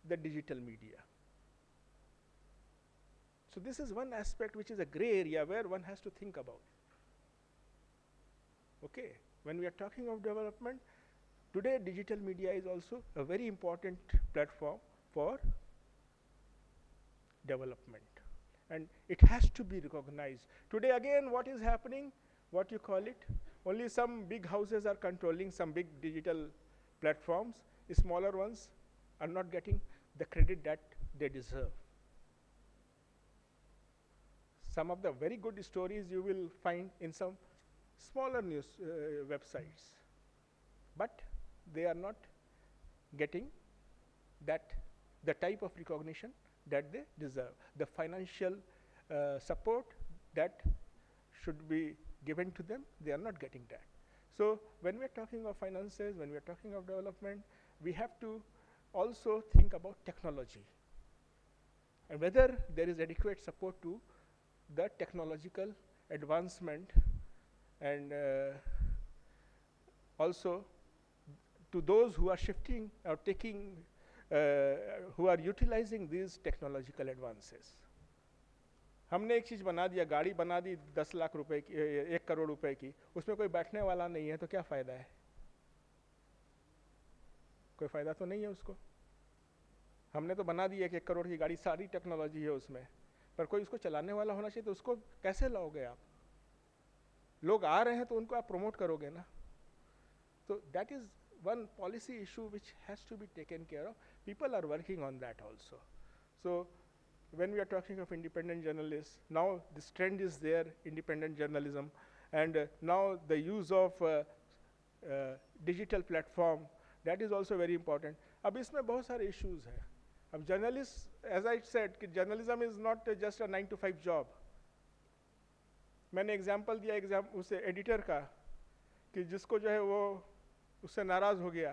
the digital media. So this is one aspect which is a gray area where one has to think about. Okay, when we are talking of development, today digital media is also a very important platform for development, and it has to be recognized. Today again, what is happening, what you call it, only some big houses are controlling some big digital platforms. Smaller ones are not getting the credit that they deserve. Some of the very good stories you will find in some smaller news websites, but they are not getting the type of recognition that they deserve, the financial support that should be given to them. They are not getting that. So when we are talking of finances, when we are talking of development, we have to also think about technology and whether there is adequate support to the technological advancement, and also to those who are shifting or taking, who are utilizing these technological advances. हमने एक चीज़ बना दिया, गाड़ी बना दी 10 लाख रुपए की, 1 करोड़ रुपए की, उसमें कोई बैठने वाला नहीं है, तो क्या फ़ायदा है? कोई फ़ायदा तो नहीं है उसको. हमने तो बना दी 1 करोड़ की गाड़ी, सारी टेक्नोलॉजी है उसमें, पर कोई उसको चलाने वाला होना चाहिए. तो उसको कैसे लाओगे आप? लोग आ रहे हैं तो उनको आप प्रमोट करोगे ना. So that is one policy issue which has to be taken care of. People are working on that also. So when we are talking of independent journalists, now this trend is there, independent journalism, and now the use of digital platform, that is also very important. अब इसमें बहुत सारे issues हैं. अब journalists, as I said, कि journalism is not just a 9 to 5 job. मैंने example दिया उसे एडिटर का, कि जिसको जो है वो उससे नाराज़ हो गया,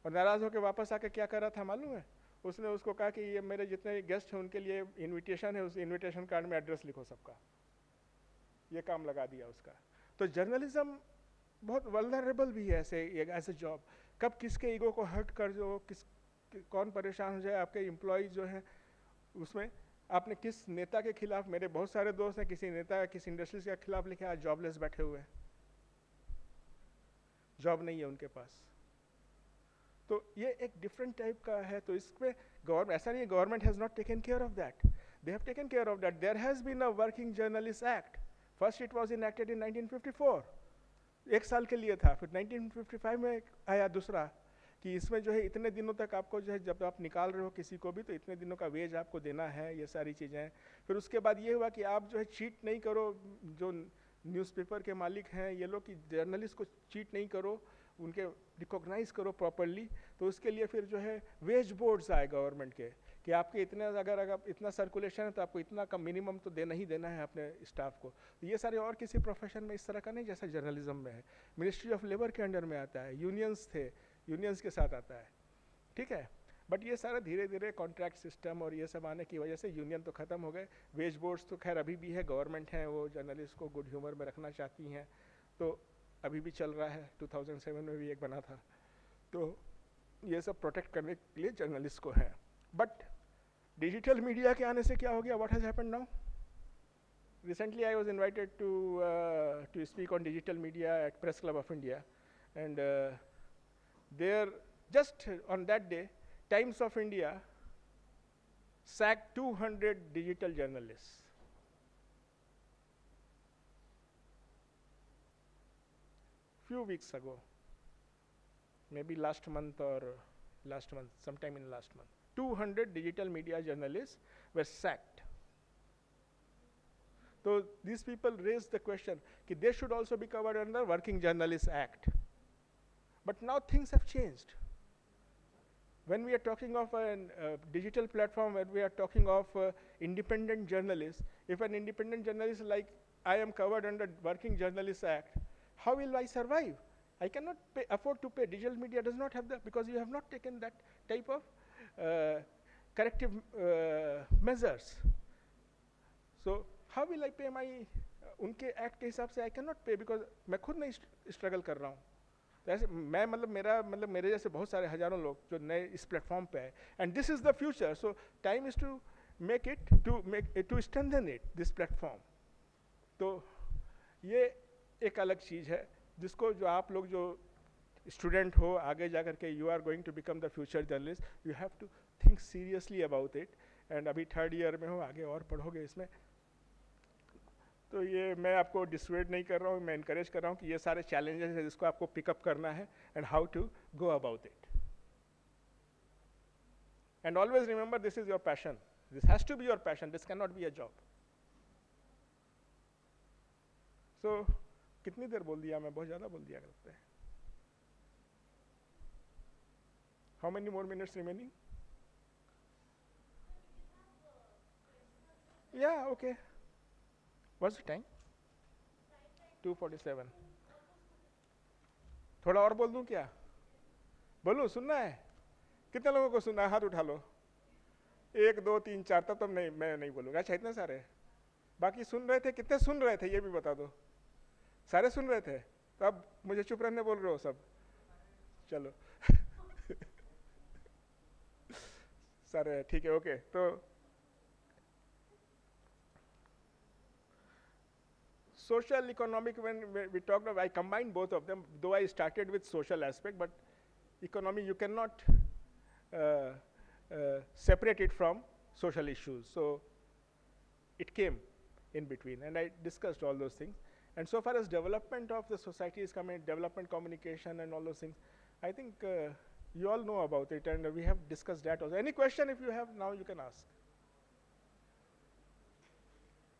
और नाराज़ होकर वापस आके क्या कर रहा था मालूम है? उसने उसको कहा कि ये मेरे जितने गेस्ट हैं उनके लिए इनविटेशन है, उस इनविटेशन कार्ड में एड्रेस लिखो सबका. ये काम लगा दिया उसका. तो जर्नलिज्म बहुत वल्नरेबल भी है ऐसे एज ए जॉब. कब किसके ईगो को हर्ट कर दो, कौन परेशान हो जाए, आपके एम्प्लॉयज़ जो हैं उसमें आपने किस नेता के खिलाफ, मेरे बहुत सारे दोस्त हैं किसी नेता किसी इंडस्ट्रीज के खिलाफ लिखे, आज जॉबलेस बैठे हुए हैं, जॉब नहीं है उनके पास. तो ये एक डिफरेंट टाइप का है. तो इसमें गवर्नमेंट, ऐसा नहीं है government has not taken care of that, they have taken care of that. There has been a working journalist act. First it was enacted in 1954, 1 साल के लिए था. फिर 1955 में आया दूसरा, कि इसमें जो है इतने दिनों तक आपको जो है, जब आप निकाल रहे हो किसी को भी, तो इतने दिनों का वेज आपको देना है, ये सारी चीज़ें. फिर उसके बाद ये हुआ कि आप जो है चीट नहीं करो, जो न्यूज़पेपर के मालिक हैं ये लोग, कि जर्नलिस्ट को चीट नहीं करो, उनके रिकॉग्नाइज करो प्रॉपरली. तो उसके लिए फिर जो है वेज बोर्ड्स आए गवर्नमेंट के, कि आपके इतने अगर इतना सर्कुलेशन है तो आपको इतना का मिनिमम तो देना ही देना है अपने स्टाफ को. तो ये सारे और किसी प्रोफेशन में इस तरह का नहीं जैसा जर्नलिज्म में है. मिनिस्ट्री ऑफ लेबर के अंडर में आता है, यूनियंस थे, यूनियंस के साथ आता है, ठीक है. बट ये सारा धीरे धीरे कॉन्ट्रैक्ट सिस्टम और ये सब आने की वजह से यूनियन तो ख़त्म हो गए. वेज बोर्ड्स तो खैर अभी भी है, गवर्नमेंट है वो जर्नलिस्ट को गुड ह्यूमर में रखना चाहती हैं, तो अभी भी चल रहा है. 2007 में भी एक बना था. तो ये सब प्रोटेक्ट करने के लिए जर्नलिस्ट को है. बट डिजिटल मीडिया के आने से क्या हो गया? What has happened now? Recently I was invited to speak on digital media at press club of India, and there just on that day Times of India sacked 200 digital journalists. Few weeks ago, maybe last month, sometime in last month, 200 digital media journalists were sacked. So these people raised the question that they should also be covered under Working Journalists Act. But now things have changed. When we are talking of a digital platform, when we are talking of independent journalists, if an independent journalist like I am covered under Working Journalists Act, how will I survive? I cannot afford to pay. Digital media does not have that, because you have not taken that type of corrective measures. So how will I pay my, उनके act के हिसाब से I cannot pay, because मैं खुद नहीं struggle कर रहा हूँ. ऐसे मैं मेरे जैसे बहुत सारे हजारों लोग जो नए इस प्लेटफॉर्म पे है, and this is the future. So time is to make it to strengthen it, this platform. तो ये एक अलग चीज़ है जिसको जो आप लोग जो स्टूडेंट हो आगे जा करके you are going to become the future journalist, you have to think seriously about it. And अभी 3rd ईयर में हो, आगे और पढ़ोगे इसमें. तो ये मैं आपको डिसवेड नहीं कर रहा हूँ, मैं इनकरेज कर रहा हूँ कि ये सारे चैलेंजेस हैं जिसको आपको पिकअप करना है and how to go about it. And always remember this is your passion, this has to be your passion, this can not be a job. So कितनी देर बोल दिया मैं? बहुत ज़्यादा बोल दिया लगता है. How many more minutes remaining? या ओके. What's the time? 2:47. थोड़ा और बोल दूं क्या? बोलूं? सुनना है? कितने लोगों को सुनना है? हाथ उठा लो. 1 2 3 4. तब नहीं, मैं नहीं बोलूंगा. अच्छा, इतने सारे. बाकी सुन रहे थे? कितने सुन रहे थे ये भी बता दो. सारे सुन रहे थे? तो अब मुझे चुप रहने बोल रहे हो सब? चलो. सारे ठीक है, ओके. तो social economic, when we talked about, I combined both of them, though I started with social aspect, but economy you cannot separate it from social issues. So it came in between, and I discussed all those things. And so far as development of the society is coming, development communication and all those things, I think you all know about it, and we have discussed that also. Any question if you have, now you can ask.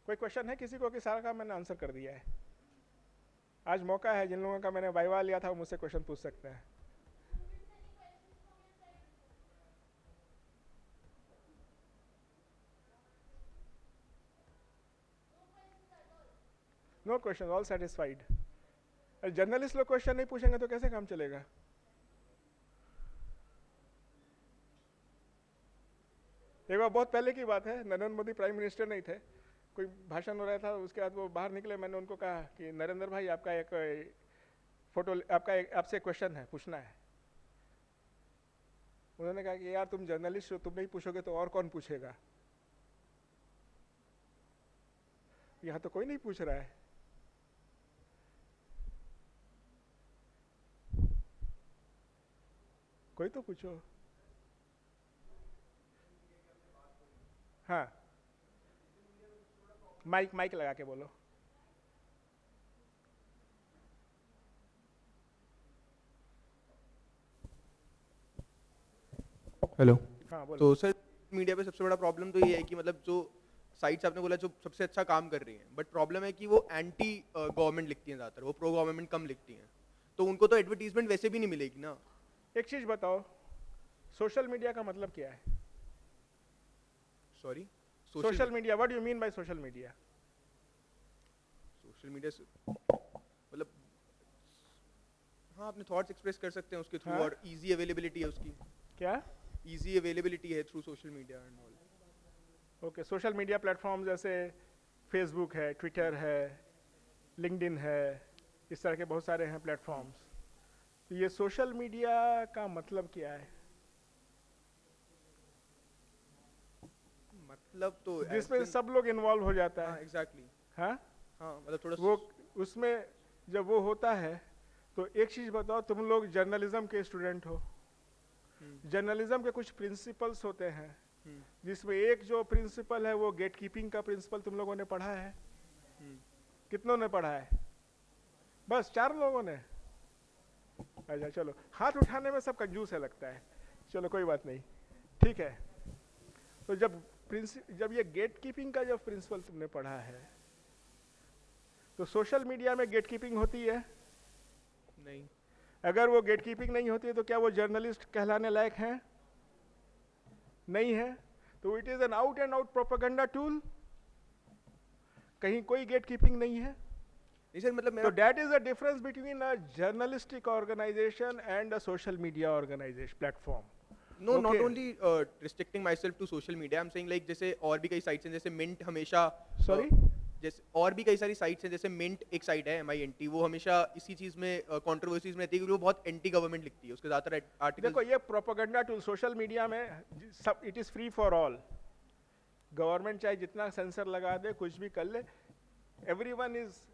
कोई question है किसी को कि सारा काम मैंने answer कर दिया है? आज मौका है, जिन लोगों का मैंने वाइवा लिया था वो मुझसे क्वेश्चन पूछ सकते हैं. No question, all satisfied. Journalist लोग क्वेश्चन नहीं पूछेंगे तो कैसे काम चलेगा? एक बार बहुत पहले की बात है, नरेंद्र मोदी प्राइम मिनिस्टर नहीं थे, कोई भाषण हो रहा था, उसके बाद वो बाहर निकले. मैंने उनको कहा कि नरेंद्र भाई आपका एक फोटो, आपसे क्वेश्चन है, पूछना है. उन्होंने कहा कि यार तुम जर्नलिस्ट हो, तुम नहीं पूछोगे तो और कौन पूछेगा? यहाँ तो कोई नहीं पूछ रहा है. कोई तो पूछो. हाँ, माइक लगा के बोलो. हेलो. हाँ, बोलो. तो सर मीडिया पे सबसे बड़ा प्रॉब्लम तो ये है कि मतलब जो साइट्स आपने बोला जो सबसे अच्छा काम कर रही हैं, बट प्रॉब्लम है कि वो एंटी गवर्नमेंट लिखती हैं ज़्यादातर, वो प्रो गवर्नमेंट कम लिखती हैं. तो उनको तो एडवर्टीजमेंट वैसे भी नहीं मिलेगी ना. एक चीज बताओ, सोशल मीडिया का मतलब क्या है? Sorry, social media, what do you mean by social media? Social media मतलब हाँ, अपने थॉट्स एक्सप्रेस कर सकते हैं उसके थ्रू. हाँ? और इजी अवेलेबिलिटी है उसकी. क्या? इजी अवेलेबिलिटी है through social media and all. Okay, social media platform जैसे फेसबुक है, ट्विटर है, लिंक्डइन है, इस तरह के बहुत सारे हैं प्लेटफॉर्म्स. तो ये सोशल मीडिया का मतलब क्या है? मतलब तो जिसमें सब लोग इन्वॉल्व हो जाता है. एग्जैक्टली. हाँ हाँ, मतलब थोड़ा वो उसमें जब वो होता है तो एक चीज बताओ, तुम लोग जर्नलिज्म के स्टूडेंट हो. जर्नलिज्म के कुछ प्रिंसिपल्स होते हैं, जिसमें एक जो प्रिंसिपल है वो गेट कीपिंग का प्रिंसिपल तुम लोगों ने पढ़ा है. कितनों ने पढ़ा है? बस 4 लोगों ने. अच्छा चलो, हाथ उठाने में सब कंजूस है लगता है. चलो कोई बात नहीं, ठीक है. तो जब ये गेट कीपिंग का जब प्रिंसिपल तुमने पढ़ा है, तो सोशल मीडिया में गेट कीपिंग होती है? नहीं. अगर वो गेट कीपिंग नहीं होती है तो क्या वो जर्नलिस्ट कहलाने लायक हैं? नहीं है. तो it is an out and out propaganda tool. कहीं कोई गेट कीपिंग नहीं है. सर मतलब तो that is the difference between a journalistic organisation and a social media organisation platform. No, okay. Not only restricting myself to social media, I'm saying like जैसे और भी कई साइट्स हैं, जैसे मिंट हमेशा Sorry? जैसे और भी कई सारी साइट्स हैं, जैसे मिंट एक साइट है MINT, वो हमेशा इसी चीज में कंट्रोवर्सीज में रहती है क्योंकि वो बहुत एंटी गवर्नमेंट लिखती है. उसके ज़्यादातर आर्टिकल. देखो ये प्रोपेगेंडा टूल सोशल मीडिया में सब it is free for all. Government चाहे जितना सेंसर लगा दे, कुछ भी कर ले, everyone is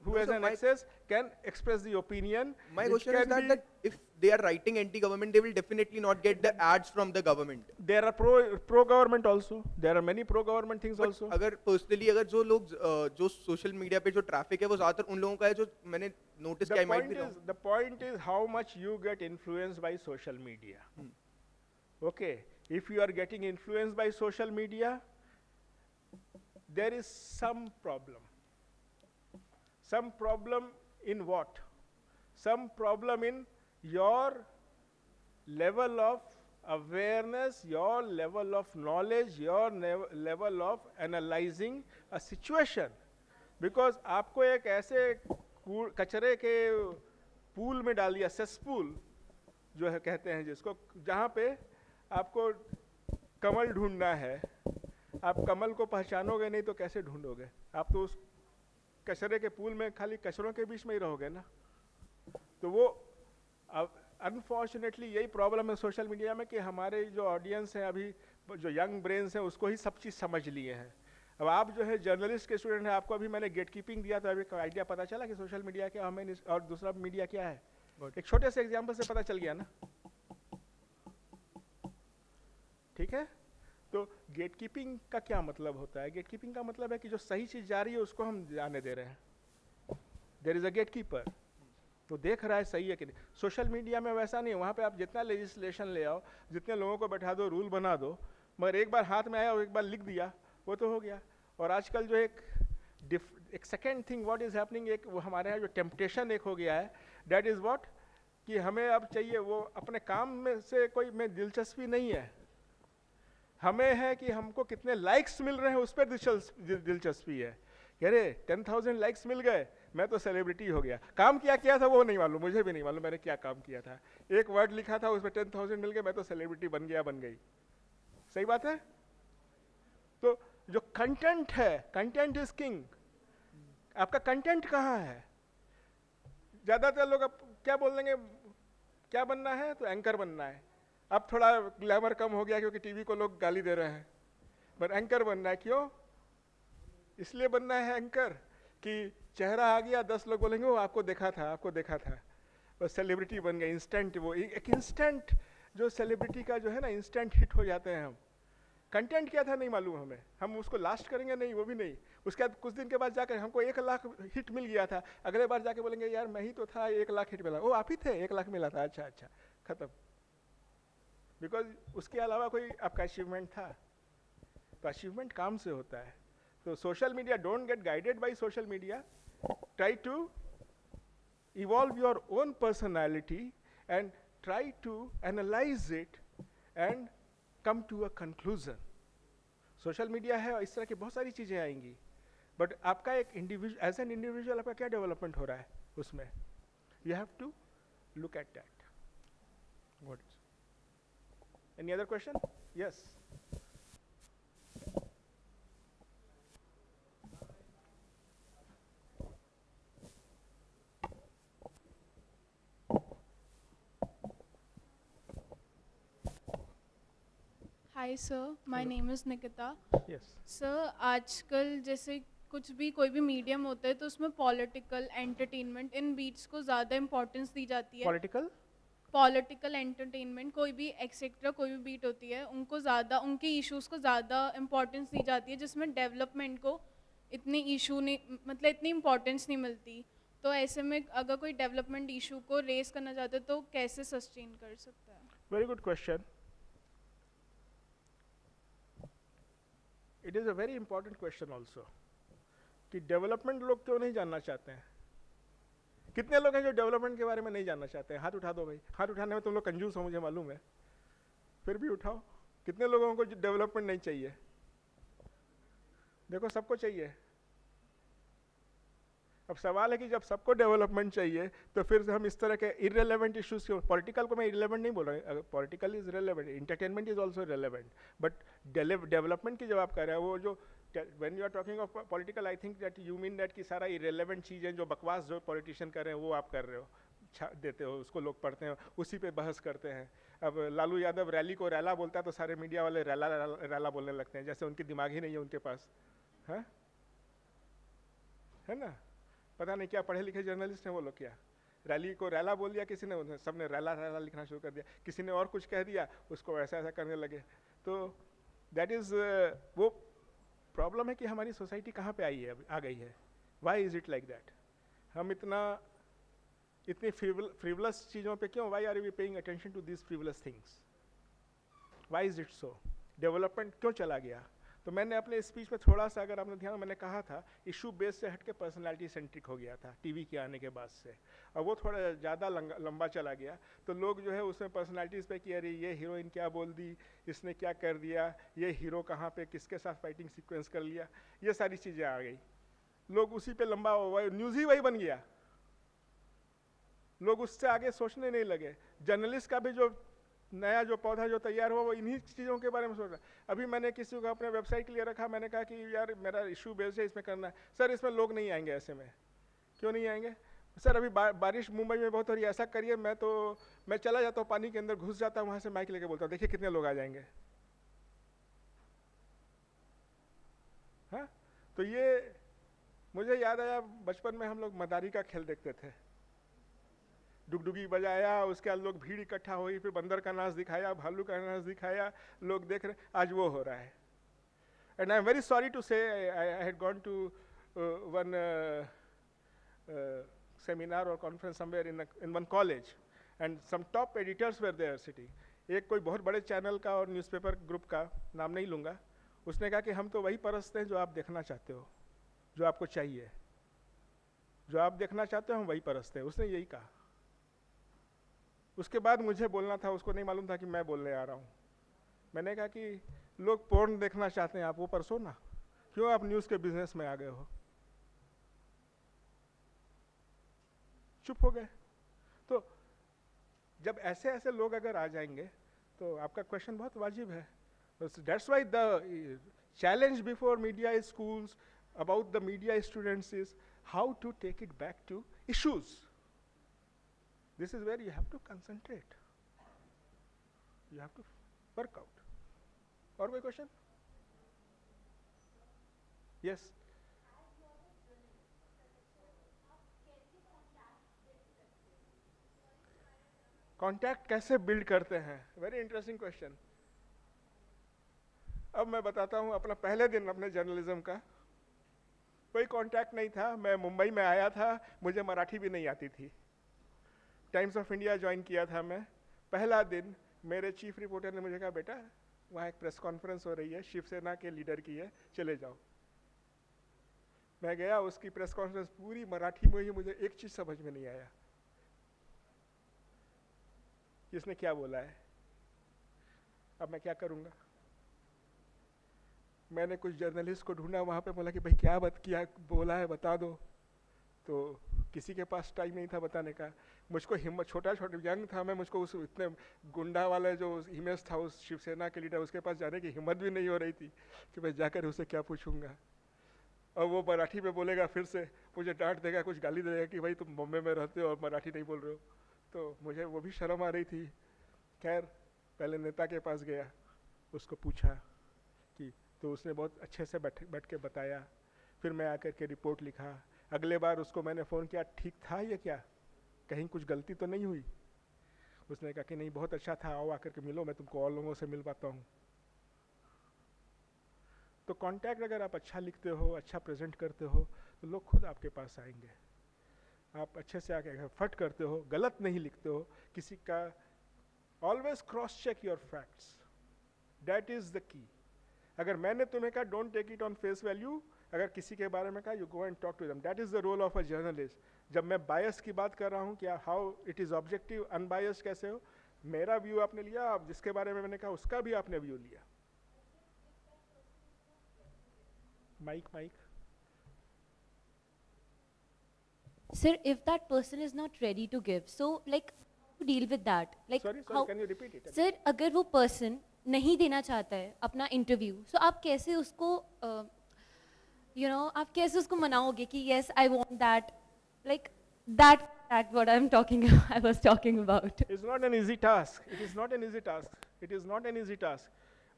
who has an access can express the opinion. My question is that if they are writing anti-government, they will definitely not get the ads from the government. There are pro-government also. There are many pro-government things also. अगर personally अगर जो लोग जो social media पे जो traffic है वो ज़्यादातर उन लोगों का है जो मैंने notice किया might be wrong. The point is how much you get influenced by social media. Okay, if you are getting influenced by social media, there is some problem. Some problem in what? Some problem in your level of awareness, your level of knowledge, your level of analyzing a situation. Because आपको एक ऐसे कचरे के pool में डाल दिया, cesspool जो है कहते हैं जिसको, जहाँ पे आपको कमल ढूंढना है, आप कमल को पहचानोगे नहीं तो कैसे ढूंढोगे? आप तो उस कचरे के पूल में खाली कचरों के बीच में ही रहोगे ना। तो वो अनफॉर्चुनेटली यही प्रॉब्लम है सोशल मीडिया में कि हमारे जो ऑडियंस हैं अभी, जो यंग ब्रेन्स हैं, उसको ही सब चीज़ समझ लिए हैं। अब आप जो है जर्नलिस्ट के स्टूडेंट हैं, आपको अभी मैंने गेट कीपिंग दिया तो अभी आइडिया पता चला कि सोशल मीडिया क्या हमें और दूसरा मीडिया क्या है। एक छोटे से एग्जाम्पल से पता चल गया ना, ठीक है। तो गेट कीपिंग का क्या मतलब होता है? गेट कीपिंग का मतलब है कि जो सही चीज़ जा रही है उसको हम जाने दे रहे हैं। There is a gate keeper, तो देख रहा है सही है कि नहीं। सोशल मीडिया में वैसा नहीं है, वहाँ पे आप जितना लेजिस्लेशन ले आओ, जितने लोगों को बैठा दो, रूल बना दो, मगर एक बार हाथ में आया और एक बार लिख दिया वो तो हो गया। और आजकल जो एक second thing what is happening, एक वो हमारे यहाँ जो टेम्पटेशन एक हो गया है, दैट इज़ व्हाट, कि हमें अब चाहिए वो अपने काम में से कोई में दिलचस्पी नहीं है, हमें है कि हमको कितने लाइक्स मिल रहे हैं उस पर दिलचस्पी है। कह रहे 10,000 लाइक्स मिल गए, मैं तो सेलिब्रिटी हो गया। काम किया था वो नहीं मालूम, मुझे भी नहीं मालूम मैंने क्या काम किया था। एक वर्ड लिखा था उस पर 10,000 मिल गए, मैं तो सेलिब्रिटी बन गई। सही बात है। तो जो कंटेंट है, कंटेंट इज किंग। आपका कंटेंट कहाँ है? ज्यादातर लोग अब क्या बोल देंगे, क्या बनना है? तो एंकर बनना है। अब थोड़ा ग्लैमर कम हो गया क्योंकि टीवी को लोग गाली दे रहे हैं, पर एंकर बनना है। क्यों? इसलिए बनना है एंकर कि चेहरा आ गया, 10 लोग बोलेंगे वो आपको देखा था, बस सेलिब्रिटी बन गए। इंस्टेंट, वो एक इंस्टेंट जो सेलिब्रिटी का जो है ना, इंस्टेंट हिट हो जाते हैं हम। कंटेंट क्या था नहीं मालूम हमें, हम उसको लास्ट करेंगे नहीं, वो भी नहीं। उसके बाद कुछ दिन के बाद जाकर हमको 1 लाख हिट मिल गया था, अगले बार जाके बोलेंगे यार मैं ही तो था, 1 लाख हिट मिला। ओ आप ही थे, 1 लाख मिला था, अच्छा, खत्म। बिकॉज उसके अलावा कोई आपका अचीवमेंट था। तो अचीवमेंट काम से होता है। तो social media, don't get guided by social media, try to evolve your own personality and try to analyse it and come to a conclusion. Social media है और इस तरह की बहुत सारी चीज़ें आएंगी, बट आपका एक इंडिविजुअल, एज एन इंडिविजुअल आपका क्या डेवलपमेंट हो रहा है उसमें, you have to look at that. What is any other question? Yes. Hi sir, my name is Nikita. Yes. Sir, आजकल जैसे कुछ भी कोई भी मीडियम होता है तो उसमें पॉलिटिकल, एंटरटेनमेंट, इन बीट्स को ज़्यादा इम्पोर्टेंस दी जाती है। पॉलिटिकल एंटरटेनमेंट, कोई भी एक्सेट्रा कोई भी बीट होती है, उनको ज़्यादा, उनके इश्यूज़ को ज़्यादा इम्पोर्टेंस दी जाती है, जिसमें डेवलपमेंट को इतनी इशू नहीं, मतलब इतनी इम्पोर्टेंस नहीं मिलती। तो ऐसे में अगर कोई डेवलपमेंट इशू को रेस करना चाहते तो कैसे सस्टेन कर सकता है? Very good question. It is a very important question also, कि डेवलपमेंट लोग क्यों नहीं जानना चाहते हैं। कितने लोग हैं जो डेवलपमेंट के बारे में नहीं जानना चाहते हैं? हाथ उठा दो भाई। हाथ उठाने में तुम लोग कंजूस हो, मुझे मालूम है, फिर भी उठाओ। कितने लोगों को डेवलपमेंट नहीं चाहिए? देखो सबको चाहिए। अब सवाल है कि जब सबको डेवलपमेंट चाहिए तो फिर हम इस तरह के इररिलेवेंट इश्यूज क्यों? पॉलिटिकल को मैं इररिलेवेंट नहीं बोल रहा हूँ, political is relevant, entertainment is also relevant, but development की जब आप कर रहे हैं, वो जो when you are talking of political, I think that you mean that कि सारा irrelevant चीज़ें जो बकवास जो पॉलिटिशियन कर रहे हैं वो आप कर रहे हो, देते हो, उसको लोग पढ़ते हैं, उसी पे बहस करते हैं। अब लालू यादव रैली को रैला बोलता है तो सारे मीडिया वाले रैला रैला, रैला बोलने लगते हैं, जैसे उनकी दिमाग ही नहीं है उनके पास, है ना? पता नहीं क्या पढ़े लिखे जर्नलिस्ट हैं वो लोग, क्या रैली को रैला बोल दिया किसी ने, सबने रैला रैला लिखना शुरू कर दिया, किसी ने और कुछ कह दिया उसको ऐसा ऐसा करने लगे। तो दैट इज़ वो प्रॉब्लम है कि हमारी सोसाइटी कहाँ पे आई है, आ गई है। Why is it like that? हम इतनी फ्रिवलस चीज़ों पे क्यों, why are we paying attention to this frivolous things? Why is it so? Development क्यों चला गया? तो मैंने अपने स्पीच में थोड़ा सा, अगर आपने ध्यान, मैंने कहा था इशू बेस से हट के पर्सनैलिटी सेंट्रिक हो गया था टीवी के आने के बाद से, और वो थोड़ा ज़्यादा लंबा चला गया, तो लोग जो है उसमें पर्सनैलिटीज़ पे कि अरे ये हीरोइन क्या बोल दी, इसने क्या कर दिया, ये हीरो कहाँ पे किसके साथ फाइटिंग सीक्वेंस कर लिया, ये सारी चीज़ें आ गई। लोग उसी पे लंबा, न्यूज़ ही वही बन गया, लोग उससे आगे सोचने नहीं लगे। जर्नलिस्ट का भी जो नया जो पौधा जो तैयार हुआ वो इन्हीं चीज़ों के बारे में सोच रहा है। अभी मैंने किसी को अपने वेबसाइट के लिए रखा, मैंने कहा कि यार मेरा इशू बेस्ड है, इसमें करना है। सर इसमें लोग नहीं आएंगे, ऐसे में क्यों नहीं आएंगे? सर अभी बारिश मुंबई में बहुत हो रही है, ऐसा करिए मैं चला जाता हूँ पानी के अंदर, घुस जाता हूँ, वहाँ से माइक लेके बोलता हूँ, देखिए कितने लोग आ जाएंगे। हाँ, तो ये मुझे याद आया, बचपन में हम लोग मदारी का खेल देखते थे, डुगडुगी बजाया, उसके बाद लोग भीड़ इकट्ठा हुई, फिर बंदर का नाच दिखाया, भालू का नाच दिखाया, लोग देख रहे, आज वो हो रहा है। And I am very sorry to say I had gone to one seminar और conference somewhere in one college, and some top editors were there sitting. एक कोई बहुत बड़े चैनल का और न्यूज़पेपर ग्रुप का, नाम नहीं लूँगा, उसने कहा कि हम तो वही परसते हैं जो आप देखना चाहते हो, जो आपको चाहिए, जो आप देखना चाहते हो हम वही परसते हैं। उसने यही कहा। उसके बाद मुझे बोलना था, उसको नहीं मालूम था कि मैं बोलने आ रहा हूँ। मैंने कहा कि लोग पोर्न देखना चाहते हैं, आप वो परसो ना, क्यों आप न्यूज़ के बिजनेस में आ गए हो? चुप हो गए। तो जब ऐसे ऐसे लोग अगर आ जाएंगे तो आपका क्वेश्चन बहुत वाजिब है। That's why the challenge before media schools about the media students is how to take it back to issues. This is where you have to concentrate. You have to work out. Or कोई question? Yes. Contact कैसे build करते हैं? Very interesting question. अब मैं बताता हूँ अपना पहले दिन अपने जर्नलिज्म का। कोई कांटेक्ट नहीं था, मैं मुंबई में आया था, मुझे मराठी भी नहीं आती थी। टाइम्स ऑफ इंडिया ज्वाइन किया था मैं। पहला दिन मेरे चीफ रिपोर्टर ने मुझे कहा, बेटा वहाँ एक प्रेस कॉन्फ्रेंस हो रही है, शिवसेना के लीडर की है, चले जाओ। मैं गया, उसकी प्रेस कॉन्फ्रेंस पूरी मराठी में हुई, मुझे एक चीज़ समझ में नहीं आया, इसने क्या बोला है। अब मैं क्या करूँगा? मैंने कुछ जर्नलिस्ट को ढूंढा वहाँ पे, बोला कि भाई क्या बोला है बता दो। तो किसी के पास टाइम नहीं था बताने का। मुझको हिम्मत, छोटा यंग था मैं, मुझको उस इतने गुंडा वाले जो इमेज था उस शिवसेना के लीडर, उसके पास जाने की हिम्मत भी नहीं हो रही थी कि मैं जाकर उसे क्या पूछूंगा। और वो मराठी में बोलेगा, फिर से मुझे डांट देगा, कुछ गाली देगा कि भाई तुम बॉम्बे में रहते हो और मराठी नहीं बोल रहे हो। तो मुझे वो भी शर्म आ रही थी। खैर पहले नेता के पास गया, उसको पूछा कि, तो उसने बहुत अच्छे से बैठ के बताया। फिर मैं आकर के रिपोर्ट लिखा। अगले बार उसको मैंने फ़ोन किया, ठीक था ये क्या, कहीं कुछ गलती तो नहीं हुई? उसने कहा कि नहीं बहुत अच्छा था, आओ आकर के मिलो, मैं तुमको और लोगों से मिल पाता हूँ। तो कांटेक्ट अगर आप अच्छा लिखते हो, अच्छा प्रेजेंट करते हो, तो लोग खुद आपके पास आएंगे। आप अच्छे से आके फट करते हो, गलत नहीं लिखते हो किसी का, always cross check your facts, that is the key. अगर मैंने तुम्हें कहा don't take it on face value, अगर किसी के बारे में कहा you go and talk to them, that is the role of a journalist. जब मैं बायस की बात कर रहा हूँ, क्या how it is objective, unbiased कैसे हो, मेरा व्यू आपने लिया, आप जिसके बारे में मैंने कहा उसका भी आपने व्यू लिया। Mic Sir, if that person is not ready to give, so like to deal with that, like sorry, how, can you repeat it? Sir, अगर वो person नहीं देना चाहता है अपना इंटरव्यू, so आप कैसे उसको आप कैसे उसको मनाओगे कि yes I want that, like that That's what I was talking about. It's not an easy task. It is not an easy task. It is not an easy task.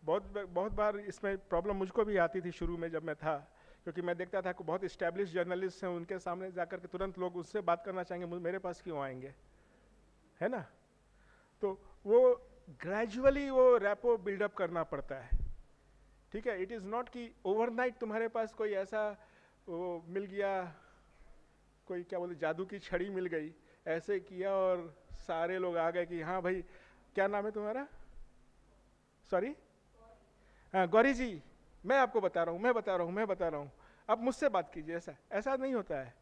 बहुत बार इसमें problem मुझको भी आती थी शुरू में जब मैं था, क्योंकि मैं देखता था कि बहुत इस्टेब्लिश जर्नलिस्ट हैं, उनके सामने जाकर के तुरंत लोग उससे बात करना चाहेंगे, मेरे पास क्यों आएंगे, है ना? तो वो ग्रेजुअली वो रैपो बिल्डअप करना पड़ता है, ठीक है? इट इज़ नॉट कि ओवरनाइट तुम्हारे पास कोई ऐसा वो मिल गया, कोई क्या बोलते जादू की छड़ी मिल गई, ऐसे किया और सारे लोग आ गए कि हाँ भाई क्या नाम है तुम्हारा, सॉरी, हाँ गौरी जी, मैं आपको बता रहा हूँ, आप मुझसे बात कीजिए, ऐसा नहीं होता है।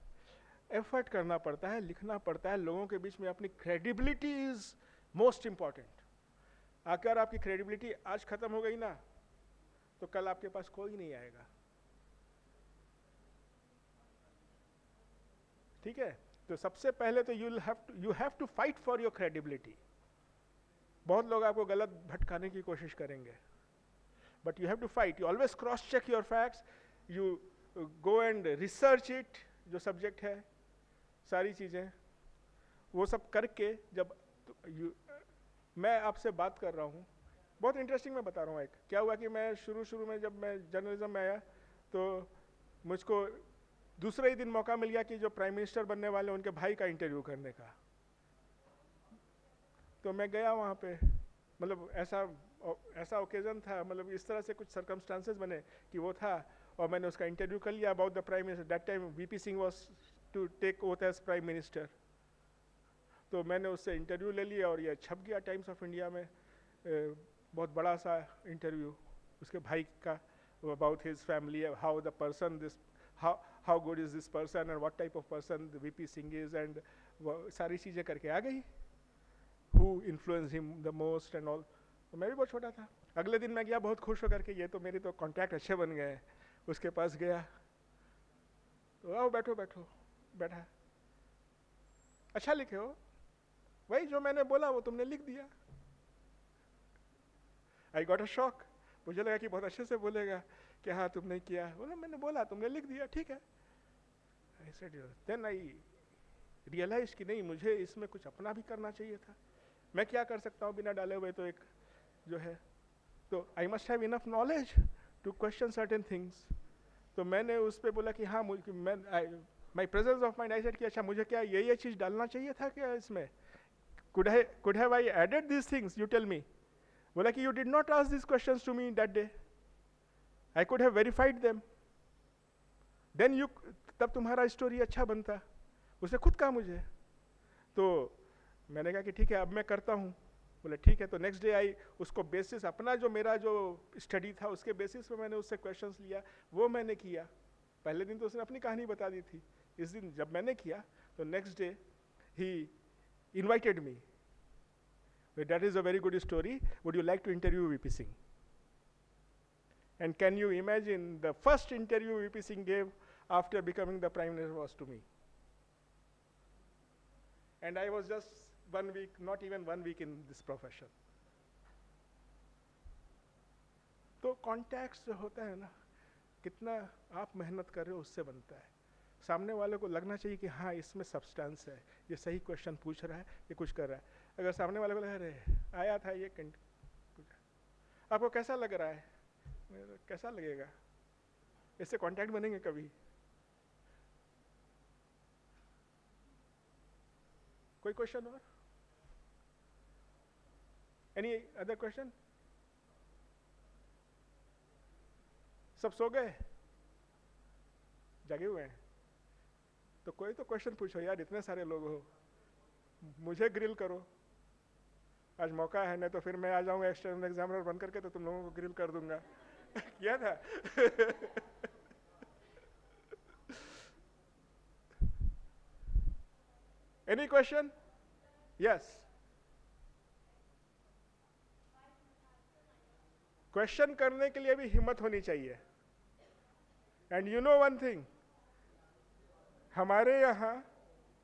एफर्ट करना पड़ता है, लिखना पड़ता है, लोगों के बीच में अपनी क्रेडिबिलिटी इज मोस्ट इम्पॉर्टेंट। अगर आपकी क्रेडिबिलिटी आज खत्म हो गई ना, तो कल आपके पास कोई नहीं आएगा, ठीक है? तो सबसे पहले तो you have to fight for your credibility. बहुत लोग आपको गलत भटकाने की कोशिश करेंगे, but you have to fight. You always cross check your facts, you go and research it, जो सब्जेक्ट है, सारी चीज़ें वो सब करके जब मैं आपसे बात कर रहा हूँ, बहुत इंटरेस्टिंग मैं बता रहा हूँ। एक क्या हुआ कि मैं शुरू में जब मैं जर्नलिज्म में आया, तो मुझको दूसरे ही दिन मौका मिल गया कि जो प्राइम मिनिस्टर बनने वाले उनके भाई का इंटरव्यू करने का। तो मैं गया वहाँ पे, मतलब ऐसा ओकेजन था, मतलब इस तरह से कुछ सर्कमस्टांसेस बने कि वो था, और मैंने उसका इंटरव्यू कर लिया about the prime minister. That time VP Singh was to take oath as prime minister. तो मैंने उससे इंटरव्यू ले लिया और ये छप गया टाइम्स ऑफ इंडिया में, बहुत बड़ा सा इंटरव्यू उसके भाई का, about his family, how the person this, how good is this person and what type of person the VP Singh is, and सारी चीज़ें करके आ गई, who influenced him the most and all। तो मैं भी बहुत छोटा था। अगले दिन मैं गया बहुत खुश होकर के, ये तो मेरे तो कॉन्टैक्ट अच्छे बन गए। उसके पास गया तो आओ बैठा, अच्छा लिखे हो, वही जो मैंने बोला वो तुमने लिख दिया। आई गॉट अ शॉक, मुझे लगा कि बहुत अच्छे से बोलेगा कि हाँ तुमने किया, बोला मैंने बोला तुमने लिख दिया, ठीक है। देन आई रियलाइज कि नहीं, मुझे इसमें कुछ अपना भी करना चाहिए था। मैं क्या कर सकता हूँ बिना डाले हुए, तो एक जो है, तो I must have enough knowledge to question certain things. तो मैंने उस पर बोला कि हाँ my presence of mind, I said कि अच्छा मुझे क्या ये चीज़ डालना चाहिए था क्या इसमें, could have I added these things, you tell me। बोला कि you did not ask these questions to me that day, I could have verified them, then you, तब तुम्हारा स्टोरी अच्छा बनता। उसने खुद कहा मुझे, तो मैंने कहा कि ठीक है अब मैं करता हूँ। बोले ठीक है। तो नेक्स्ट डे आई, उसको बेसिस अपना जो मेरा जो स्टडी था उसके बेसिस पे मैंने उससे क्वेश्चंस लिया, वो मैंने किया। पहले दिन तो उसने अपनी कहानी बता दी थी, इस दिन जब मैंने किया तो next day he invited me, that is a very good story, would you like to interview VP Singh? And can you imagine the first interview VP Singh gave after becoming the prime minister was to me, and I was just 1 week, not even 1 week in this profession। तो contacts जो होता है ना, कितना आप मेहनत कर रहे हो उससे बनता है। सामने वाले को लगना चाहिए कि हाँ इसमें सब्सटेंस है, ये सही क्वेश्चन पूछ रहा है, ये कुछ कर रहा है। अगर सामने वाले को लग रहा है आया था ये आपको कैसा लग रहा है, कैसा लगेगा, इससे कांटेक्ट बनेंगे कभी। कोई क्वेश्चन और, एनी अदर क्वेश्चन? सब सो गए, जगे हुए हैं? तो कोई तो क्वेश्चन पूछो यार, इतने सारे लोग हो, मुझे ग्रिल करो। आज मौका है, नहीं तो फिर मैं आ जाऊंगा एक्सटर्नल एग्जामिनर बन करके, तो तुम लोगों को ग्रिल कर दूंगा। किया था। Any question? यस, क्वेश्चन करने के लिए भी हिम्मत होनी चाहिए। And you know one thing, हमारे यहाँ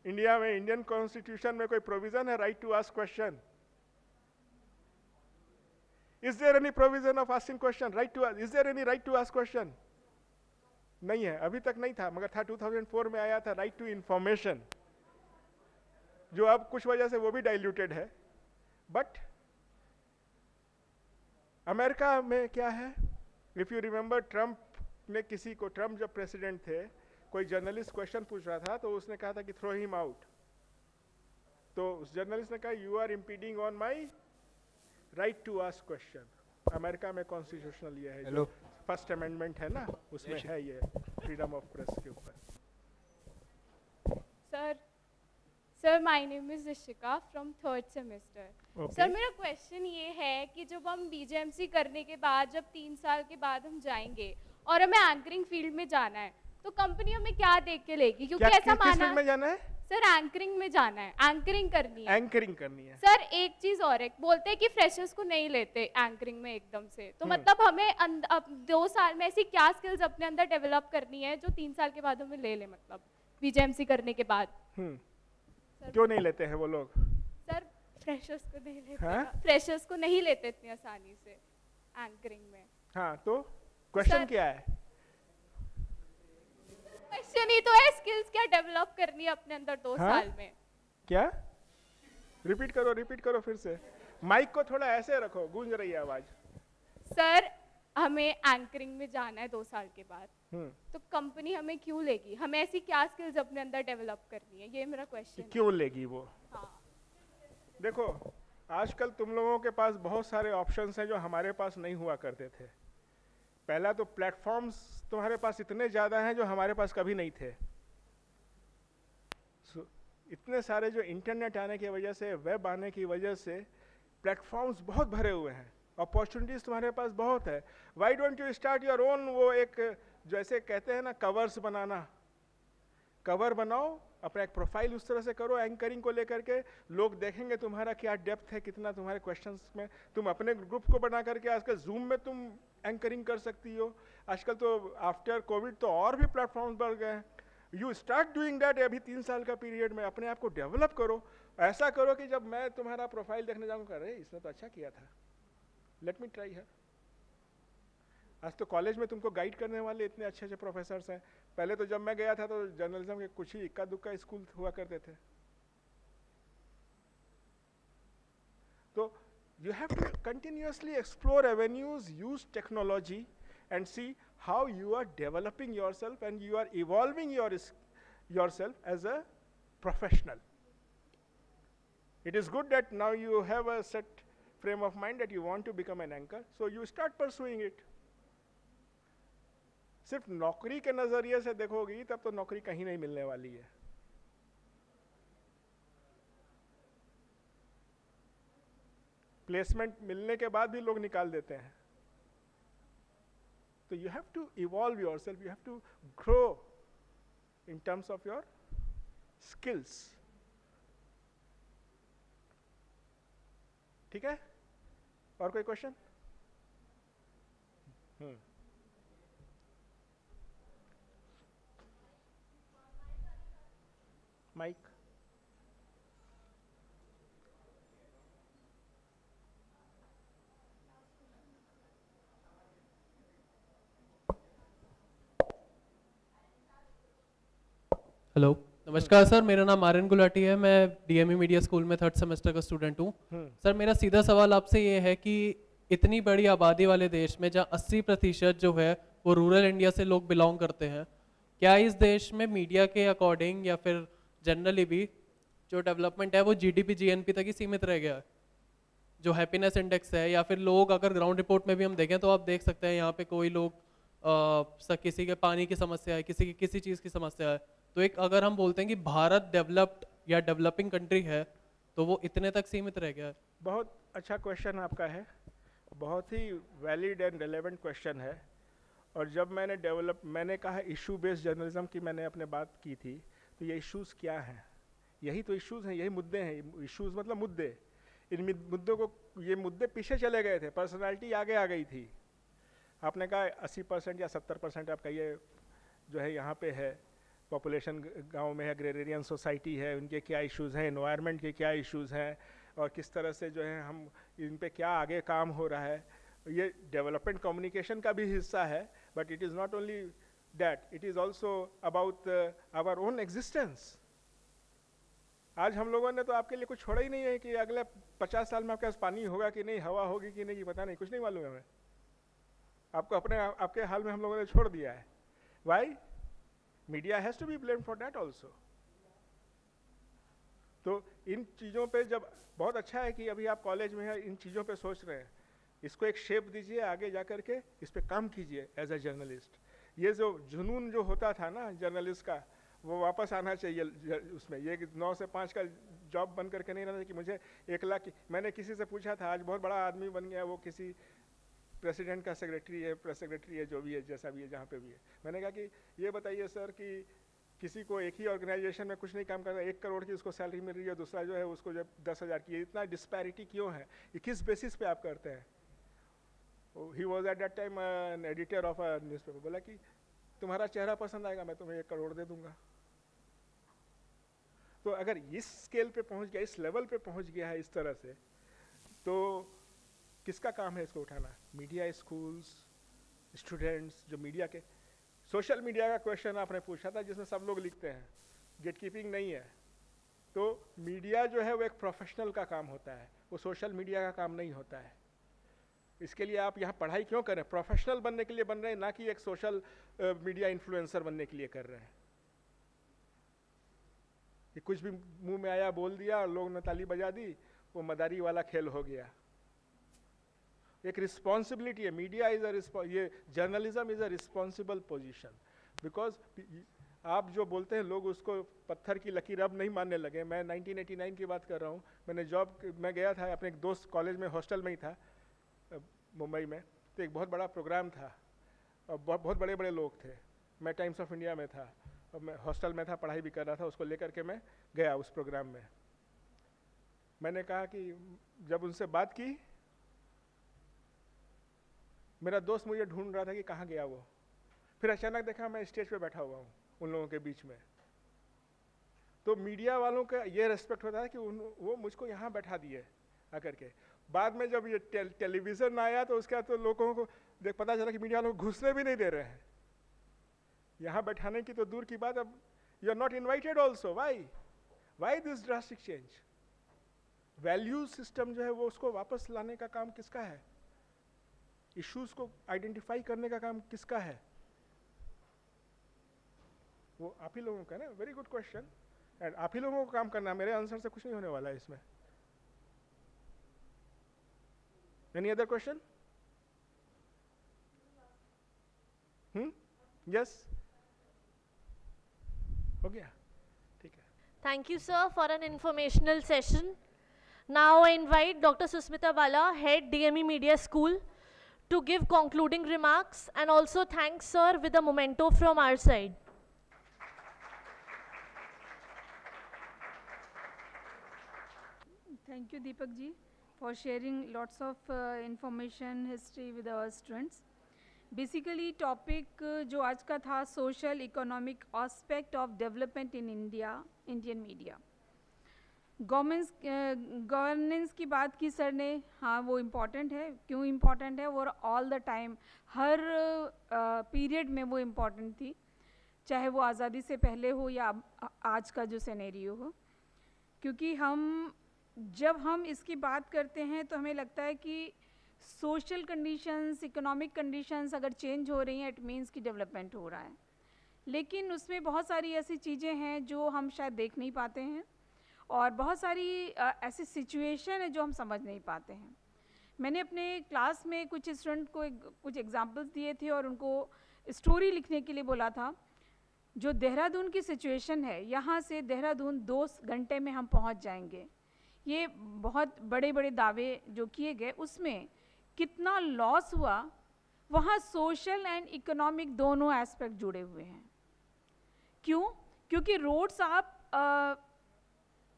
इंडिया में, इंडियन कॉन्स्टिट्यूशन में कोई प्रोविजन है right to ask question? Is there any provision of asking question, right to, is there any right to ask question? नहीं है, अभी तक नहीं था, मगर था 2004 में आया था राइट टू इंफॉर्मेशन। जो अब कुछ वजह से वो भी डाइल्यूटेड है। बट अमेरिका में क्या है, इफ यू रिमेंबर ट्रंप ने किसी को, ट्रंप जब प्रेसिडेंट थे, कोई जर्नलिस्ट क्वेश्चन पूछ रहा था तो उसने कहा था कि थ्रो हिम आउट। तो उस जर्नलिस्ट ने कहा you are impeding on my right to ask question. अमेरिका में कॉन्स्टिट्यूशनल ये है, जो फर्स्ट अमेंडमेंट है ना, उसमें है ये फ्रीडम ऑफ प्रेस के ऊपर। Sir my name is Rishika from 3rd semester. Sir मेरा क्वेश्चन ये है कि जब हम बीजेएमसी करने के बाद, जब 3 साल के बाद हम जाएंगे और हमें एंकरिंग फील्ड में जाना है, तो कंपनी हमें क्या देख के लेगी? क्योंकि ऐसा माना में जाना है सर, एंकरिंग में जाना है, एंकरिंग करनी है। एंकरिंग करनी है सर। एक चीज और है, बोलते हैं कि फ्रेशर्स को नहीं लेते एंकरिंग में एकदम से, तो मतलब हमें अब 2 साल में ऐसी क्या स्किल्स अपने अंदर डेवलप करनी है जो 3 साल के बाद हमें ले ले, मतलब बीजेएमसी करने के बाद? क्यों नहीं लेते हैं वो लोग? सर फ्रेशर्स को नहीं लेते, फ्रेशर्स को नहीं लेते इतनी आसानी से एंकरिंग में। हाँ, तो क्वेश्चन क्या है? क्वेश्चन ही तो है, स्किल्स क्या डेवलप करनी है अपने अंदर 2 साल में। क्या? रिपीट करो फिर से। माइक को थोड़ा ऐसे रखो, गूंज रही है आवाज। सर हमें एंकरिंग में जाना है 2 साल के बाद, तो कंपनी हमें क्यों लेगी? हमें ऐसी क्या स्किल्स अपने अंदर डेवलप करनी है, ये मेरा क्वेश्चन है। क्यों लेगी वो? हाँ। देखो, आजकल तुम लोगों के पास बहुत सारे ऑप्शंस हैं जो हमारे पास नहीं हुआ करते थे। पहला तो प्लेटफॉर्म्स तुम्हारे पास इतने ज़्यादा हैं जो हमारे पास कभी नहीं थे। इतने सारे जो इंटरनेट आने की वजह से, वेब आने की वजह से प्लेटफॉर्म्स बहुत भरे हुए हैं, अपॉर्चुनिटीज तुम्हारे पास बहुत है। Why don't you start your own, वो एक जैसे कहते हैं ना कवर्स बनाना, कवर बनाओ, अपना एक प्रोफाइल उस तरह से करो एंकरिंग को लेकर के, लोग देखेंगे तुम्हारा क्या डेप्थ है, कितना तुम्हारे क्वेश्चंस में। तुम अपने ग्रुप को बना करके आजकल जूम में तुम एंकरिंग कर सकती हो। आजकल तो आफ्टर कोविड तो और भी प्लेटफॉर्म्स बढ़ गए हैं। You start doing that. अभी 3 साल का पीरियड में अपने आप को डेवलप करो। ऐसा करो कि जब मैं तुम्हारा प्रोफाइल देखने जाऊँगा, अरे इसने तो अच्छा किया था, लेट मी ट्राई हर। आज तो कॉलेज में तुमको गाइड करने वाले इतने अच्छे अच्छे प्रोफेसर्स हैं। पहले तो जब मैं गया था तो जर्नलिज्म के कुछ ही इक्का दुक्का स्कूल हुआ करते थे। तो you have to continuously explore avenues, use technology and see how you are developing yourself and you are evolving yourself as a professional. It is good that now you have a set frame of mind that you want to become an anchor, so you start pursuing it. सिर्फ नौकरी के नजरिए से देखोगी तब तो नौकरी कहीं नहीं मिलने वाली है। प्लेसमेंट मिलने के बाद भी लोग निकाल देते हैं। तो you have to evolve yourself, you have to grow in terms of your skills. ठीक है, और कोई क्वेश्चन? माइक। हेलो, नमस्कार सर, मेरा नाम आर्यन गुलाटी है। मैं डीएमई मीडिया स्कूल में 3rd सेमेस्टर का स्टूडेंट हूँ। सर मेरा सीधा सवाल आपसे ये है कि इतनी बड़ी आबादी वाले देश में जहाँ 80% जो है वो रूरल इंडिया से लोग बिलोंग करते हैं, क्या इस देश में मीडिया के अकॉर्डिंग या फिर जनरली भी जो डेवलपमेंट है वो जीडीपी जीएनपी तक ही सीमित रह गया है? जो हैप्पीनेस इंडेक्स है या फिर लोग अगर ग्राउंड रिपोर्ट में भी हम देखें तो आप देख सकते हैं यहाँ पे कोई लोग किसी के पानी की समस्या है, किसी की किसी चीज़ की समस्या है। तो एक अगर हम बोलते हैं कि भारत डेवलप्ड या डेवलपिंग कंट्री है तो वो इतने तक सीमित रह गया है। बहुत अच्छा क्वेश्चन आपका है, बहुत ही वैलिड एंड रेलेवेंट क्वेश्चन है। और जब मैंने कहा इशू बेस्ड जर्नलिज्म की मैंने अपने बात की थी, तो ये इश्यूज़ क्या हैं? यही तो इश्यूज़ हैं, यही मुद्दे हैं। इश्यूज़ मतलब मुद्दे। इन मुद्दों को, ये मुद्दे पीछे चले गए थे, पर्सनालिटी आगे आ गई थी। आपने कहा 80% या 70% आपका ये जो है यहाँ पे है, पॉपुलेशन गांव में है, एग्रेरियन सोसाइटी है, उनके क्या इश्यूज़ हैं, एनवायरनमेंट के क्या इश्यूज़ हैं, और किस तरह से जो है हम इन पे क्या आगे काम हो रहा है। ये डेवलपमेंट कम्युनिकेशन का भी हिस्सा है, but it is not only that, it is also about our own existence. आज हम लोगों ने तो आपके लिए कुछ छोड़ा ही नहीं है कि अगले 50 साल में आपके पास पानी होगा कि नहीं, हवा होगी कि नहीं, पता नहीं, कुछ नहीं मालूम है हमें। आपको आपके हाल में हम लोगों ने छोड़ दिया है। Why? Media has to be blamed for that also. तो इन चीज़ों पे जब, बहुत अच्छा है कि अभी आप कॉलेज में हैं, इन चीज़ों पे सोच रहे हैं, इसको एक शेप दीजिए, आगे जा करके इस पे काम कीजिए एज ए जर्नलिस्ट। ये जो जुनून जो होता था ना जर्नलिस्ट का, वो वापस आना चाहिए उसमें। ये 9 से 5 का जॉब बन करके नहीं रहना कि मुझे 1 लाख। मैंने किसी से पूछा था, आज बहुत बड़ा आदमी बन गया, वो किसी प्रेसिडेंट का सेक्रेटरी है, प्रेस सेक्रेटरी है, जो भी है, जैसा भी है, जहाँ पे भी है। मैंने कहा कि ये बताइए सर कि किसी को एक ही ऑर्गेनाइजेशन में कुछ नहीं काम करता, 1 करोड़ की उसको सैलरी मिल रही है, दूसरा जो है उसको जब 10,000 की, इतना डिस्पैरिटी क्यों है? ये किस बेसिस पे आप करते हैं? He was at that time an editor of a newspaper. बोला कि तुम्हारा चेहरा पसंद आएगा, मैं तुम्हें 1 करोड़ दे दूंगा। तो अगर इस स्केल पे पहुंच गया, इस लेवल पे पहुंच गया है इस तरह से, तो किसका काम है इसको उठाना? मीडिया, स्कूल्स, स्टूडेंट्स, जो मीडिया के, सोशल मीडिया का क्वेश्चन आपने पूछा था जिसमें सब लोग लिखते हैं, गेट कीपिंग नहीं है। तो मीडिया जो है वो एक प्रोफेशनल का काम होता है, वो सोशल मीडिया का काम नहीं होता है। इसके लिए आप यहाँ पढ़ाई क्यों कर रहे हैं? प्रोफेशनल बनने के लिए बन रहे हैं, ना कि एक सोशल मीडिया इन्फ्लुएंसर बनने के लिए कर रहे हैं। कि कुछ भी मुंह में आया बोल दिया और लोग ने ताली बजा दी, वो मदारी वाला खेल हो गया। एक रिस्पॉन्सिबिलिटी है, मीडिया इज ये journalism is a responsible position, because आप जो बोलते हैं लोग उसको पत्थर की लकीर अब नहीं मानने लगे। मैं 1989 की बात कर रहा हूँ, मैंने मैं गया था अपने एक दोस्त कॉलेज में, हॉस्टल में ही था मुंबई में, तो एक बहुत बड़ा प्रोग्राम था और बहुत बड़े बड़े लोग थे। मैं टाइम्स ऑफ इंडिया में था और मैं हॉस्टल में था, पढ़ाई भी कर रहा था, उसको लेकर के मैं गया उस प्रोग्राम में। मैंने कहा कि जब उनसे बात की, मेरा दोस्त मुझे ढूंढ रहा था कि कहाँ गया वो, फिर अचानक देखा मैं स्टेज पे बैठा हुआ हूँ उन लोगों के बीच में। तो मीडिया वालों का ये रेस्पेक्ट होता है कि वो मुझको यहाँ बैठा दिए आकर के। बाद में जब ये टेलीविज़न आया तो उसके बाद तो लोगों को पता चला कि मीडिया वालों को घुसने भी नहीं दे रहे हैं यहाँ बैठाने की तो दूर की बात। अब you are not invited also. Why this drastic change? Values system जो है वो उसको वापस लाने का काम किसका है? इश्यूज को आइडेंटिफाई करने का काम किसका है? वो आप ही लोगों का ना। Very good question. एंड आप ही लोगों को काम करना, मेरे आंसर से कुछ नहीं होने वाला है इसमें। Any other question? यस, हो गया, ठीक है। Thank you, sir, for an informational session. Now I invite Dr. Susmita Bala, Head DME Media School, to give concluding remarks, and also thanks sir with a memento from our side. Thank you, Deepak ji, for sharing lots of information, history with our students. Basically, topic जो आज का था, social economic aspect of development in India, Indian media. Governance की बात की sir ने, हाँ वो इम्पॉर्टेंट है। क्यों इम्पॉर्टेंट है? वो all the time, her period में वो इम्पॉर्टेंट थी, चाहे वो आज़ादी से पहले हो या आज का जो सिनेरियो हो। क्योंकि जब हम इसकी बात करते हैं तो हमें लगता है कि सोशल कंडीशंस, इकोनॉमिक कंडीशंस अगर चेंज हो रही हैं, इट मीन्स कि डेवलपमेंट हो रहा है। लेकिन उसमें बहुत सारी ऐसी चीज़ें हैं जो हम शायद देख नहीं पाते हैं, और बहुत सारी ऐसी सिचुएशन है जो हम समझ नहीं पाते हैं। मैंने अपने क्लास में कुछ स्टूडेंट को कुछ एग्जांपल्स दिए थे और उनको स्टोरी लिखने के लिए बोला था। जो देहरादून की सिचुएशन है, यहाँ से देहरादून 2 घंटे में हम पहुँच जाएंगे, ये बहुत बड़े बड़े दावे जो किए गए, उसमें कितना लॉस हुआ, वहाँ सोशल एंड इकोनॉमिक दोनों एस्पेक्ट जुड़े हुए हैं। क्यों? क्योंकि रोड्स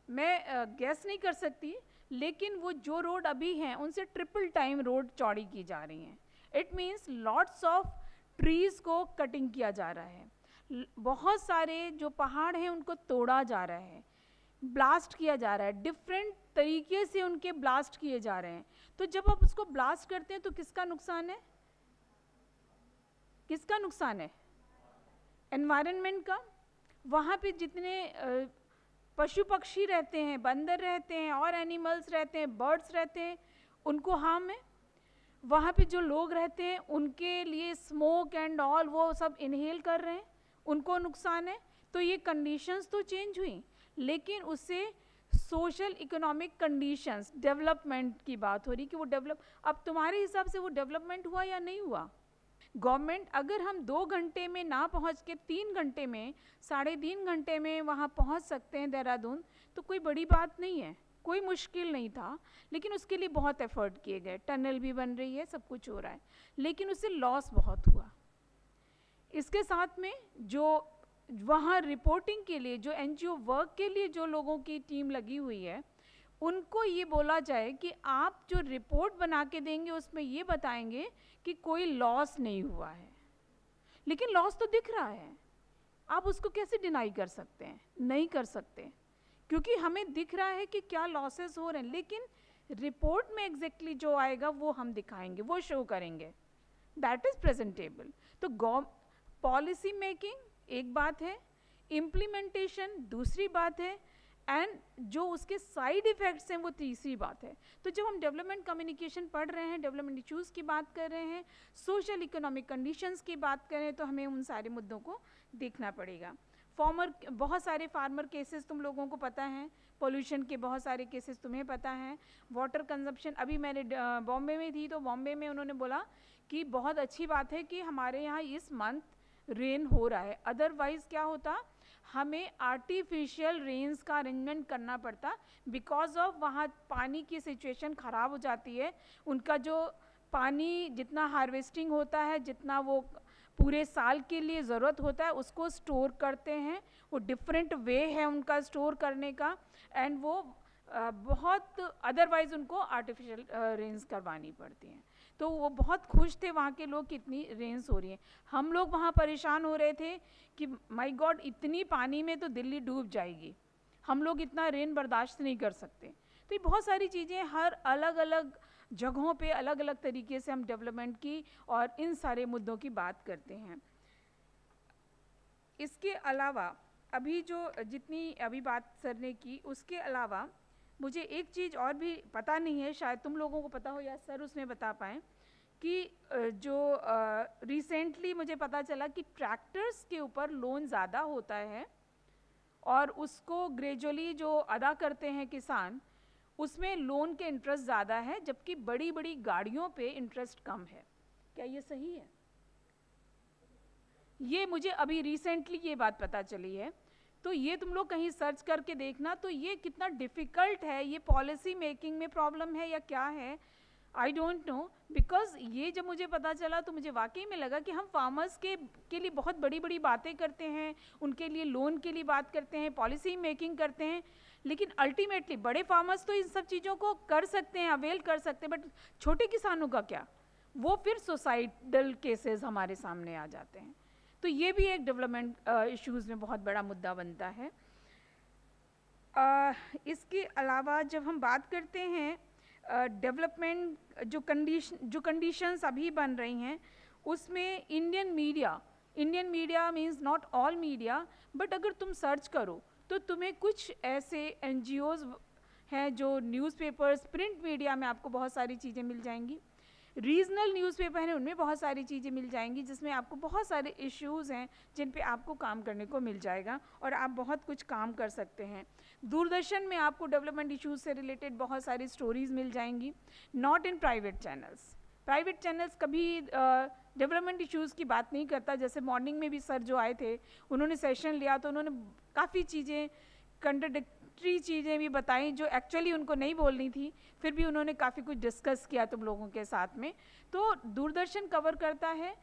मैं गैस नहीं कर सकती, लेकिन वो जो रोड अभी हैं उनसे ट्रिपल टाइम रोड चौड़ी की जा रही हैं। It means lots of trees को कटिंग किया जा रहा है, बहुत सारे जो पहाड़ हैं उनको तोड़ा जा रहा है, ब्लास्ट किया जा रहा है, डिफरेंट तरीके से उनके ब्लास्ट किए जा रहे हैं। तो जब आप उसको ब्लास्ट करते हैं तो किसका नुकसान है? किसका नुकसान है? एनवायरनमेंट का। वहाँ पे जितने पशु पक्षी रहते हैं, बंदर रहते हैं, और एनिमल्स रहते हैं, बर्ड्स रहते हैं, उनको हार्म है। वहाँ पे जो लोग रहते हैं उनके लिए स्मोक एंड ऑल वो सब इनहेल कर रहे हैं, उनको नुकसान है। तो ये कंडीशंस तो चेंज हुई, लेकिन उससे सोशल इकोनॉमिक कंडीशंस, डेवलपमेंट की बात हो रही कि वो डेवलप, अब तुम्हारे हिसाब से वो डेवलपमेंट हुआ या नहीं हुआ? गवर्नमेंट, अगर हम 2 घंटे में ना पहुंच के 3 घंटे में, 3.5 घंटे में वहाँ पहुंच सकते हैं देहरादून, तो कोई बड़ी बात नहीं है, कोई मुश्किल नहीं था। लेकिन उसके लिए बहुत एफर्ट किए गए, टनल भी बन रही है, सब कुछ हो रहा है, लेकिन उससे लॉस बहुत हुआ। इसके साथ में जो वहाँ रिपोर्टिंग के लिए, जो एनजीओ वर्क के लिए जो लोगों की टीम लगी हुई है, उनको ये बोला जाए कि आप जो रिपोर्ट बना के देंगे उसमें ये बताएंगे कि कोई लॉस नहीं हुआ है। लेकिन लॉस तो दिख रहा है, आप उसको कैसे डिनाई कर सकते हैं? नहीं कर सकते, क्योंकि हमें दिख रहा है कि क्या लॉसेस हो रहे हैं। लेकिन रिपोर्ट में एग्जैक्टली जो आएगा वो हम दिखाएंगे, वो शो करेंगे, दैट इज प्रेजेंटेबल। तो पॉलिसी मेकिंग एक बात है, इम्प्लीमेंटेशन दूसरी बात है, एंड जो उसके साइड इफ़ेक्ट्स हैं वो तीसरी बात है। तो जब हम डेवलपमेंट कम्युनिकेशन पढ़ रहे हैं, डेवलपमेंट इश्यूज़ की बात कर रहे हैं, सोशल इकोनॉमिक कंडीशंस की बात करें, तो हमें उन सारे मुद्दों को देखना पड़ेगा। बहुत सारे फार्मर केसेस तुम लोगों को पता हैं, पोल्यूशन के बहुत सारे केसेस तुम्हें पता हैं, वाटर कंजप्शन। अभी मैंने बॉम्बे में थी, तो बॉम्बे में उन्होंने बोला कि बहुत अच्छी बात है कि हमारे यहाँ इस मंथ रेन हो रहा है, अदरवाइज़ क्या होता, हमें आर्टिफिशियल रेन्स का अरेंजमेंट करना पड़ता, बिकॉज ऑफ वहाँ पानी की सिचुएशन ख़राब हो जाती है। उनका जो पानी जितना हार्वेस्टिंग होता है, जितना वो पूरे साल के लिए ज़रूरत होता है, उसको स्टोर करते हैं। वो डिफरेंट वे है उनका स्टोर करने का, एंड वो बहुत अदरवाइज़ उनको आर्टिफिशियल रेन्स करवानी पड़ती हैं। तो वो बहुत खुश थे वहाँ के लोग कि इतनी रेन्स हो रही हैं। हम लोग वहाँ परेशान हो रहे थे कि माय गॉड, इतनी पानी में तो दिल्ली डूब जाएगी, हम लोग इतना रेन बर्दाश्त नहीं कर सकते। तो ये बहुत सारी चीज़ें, हर अलग अलग जगहों पे अलग अलग तरीके से हम डेवलपमेंट की और इन सारे मुद्दों की बात करते हैं। इसके अलावा अभी जो जितनी अभी बात सर ने की, उसके अलावा मुझे एक चीज़ और भी पता नहीं है, शायद तुम लोगों को पता हो या सर उसमें बता पाएँ, कि जो रिसेंटली मुझे पता चला कि ट्रैक्टर्स के ऊपर लोन ज़्यादा होता है और उसको ग्रेजुअली जो अदा करते हैं किसान, उसमें लोन के इंटरेस्ट ज़्यादा है, जबकि बड़ी बड़ी गाड़ियों पे इंटरेस्ट कम है। क्या ये सही है? ये मुझे अभी रिसेंटली ये बात पता चली है, तो ये तुम लोग कहीं सर्च करके देखना। तो ये कितना डिफ़िकल्ट है, ये पॉलिसी मेकिंग में प्रॉब्लम है या क्या है, आई डोंट नो। बिकॉज ये जब मुझे पता चला तो मुझे वाकई में लगा कि हम फार्मर्स के लिए बहुत बड़ी बड़ी बातें करते हैं, उनके लिए लोन के लिए बात करते हैं, पॉलिसी मेकिंग करते हैं, लेकिन अल्टीमेटली बड़े फार्मर्स तो इन सब चीज़ों को कर सकते हैं, अवेल कर सकते हैं, बट छोटे किसानों का क्या? वो फिर सोसाइटल केसेस हमारे सामने आ जाते हैं। तो ये भी एक डेवलपमेंट इश्यूज़ में बहुत बड़ा मुद्दा बनता है। इसके अलावा जब हम बात करते हैं डेवलपमेंट जो कंडीशंस अभी बन रही हैं, उसमें Indian media means not all media, but अगर तुम सर्च करो तो तुम्हें कुछ ऐसे एनजीओज़ हैं जो न्यूज़पेपर्स, प्रिंट मीडिया में आपको बहुत सारी चीज़ें मिल जाएंगी, रीजनल न्यूज़पेपर हैं उनमें बहुत सारी चीज़ें मिल जाएंगी, जिसमें आपको बहुत सारे इश्यूज़ हैं जिन पे आपको काम करने को मिल जाएगा और आप बहुत कुछ काम कर सकते हैं। दूरदर्शन में आपको डेवलपमेंट इश्यूज़ से रिलेटेड बहुत सारी स्टोरीज़ मिल जाएंगी, नॉट इन प्राइवेट चैनल्स कभी डेवलपमेंट इश्यूज़ की बात नहीं करता। जैसे मॉर्निंग में भी सर जो आए थे, उन्होंने सेशन लिया तो उन्होंने काफ़ी चीज़ें, कंट्राडिक्टरी चीज़ें भी बताई जो एक्चुअली उनको नहीं बोलनी थी, फिर भी उन्होंने काफ़ी कुछ डिस्कस किया तुम लोगों के साथ में। तो दूरदर्शन कवर करता है।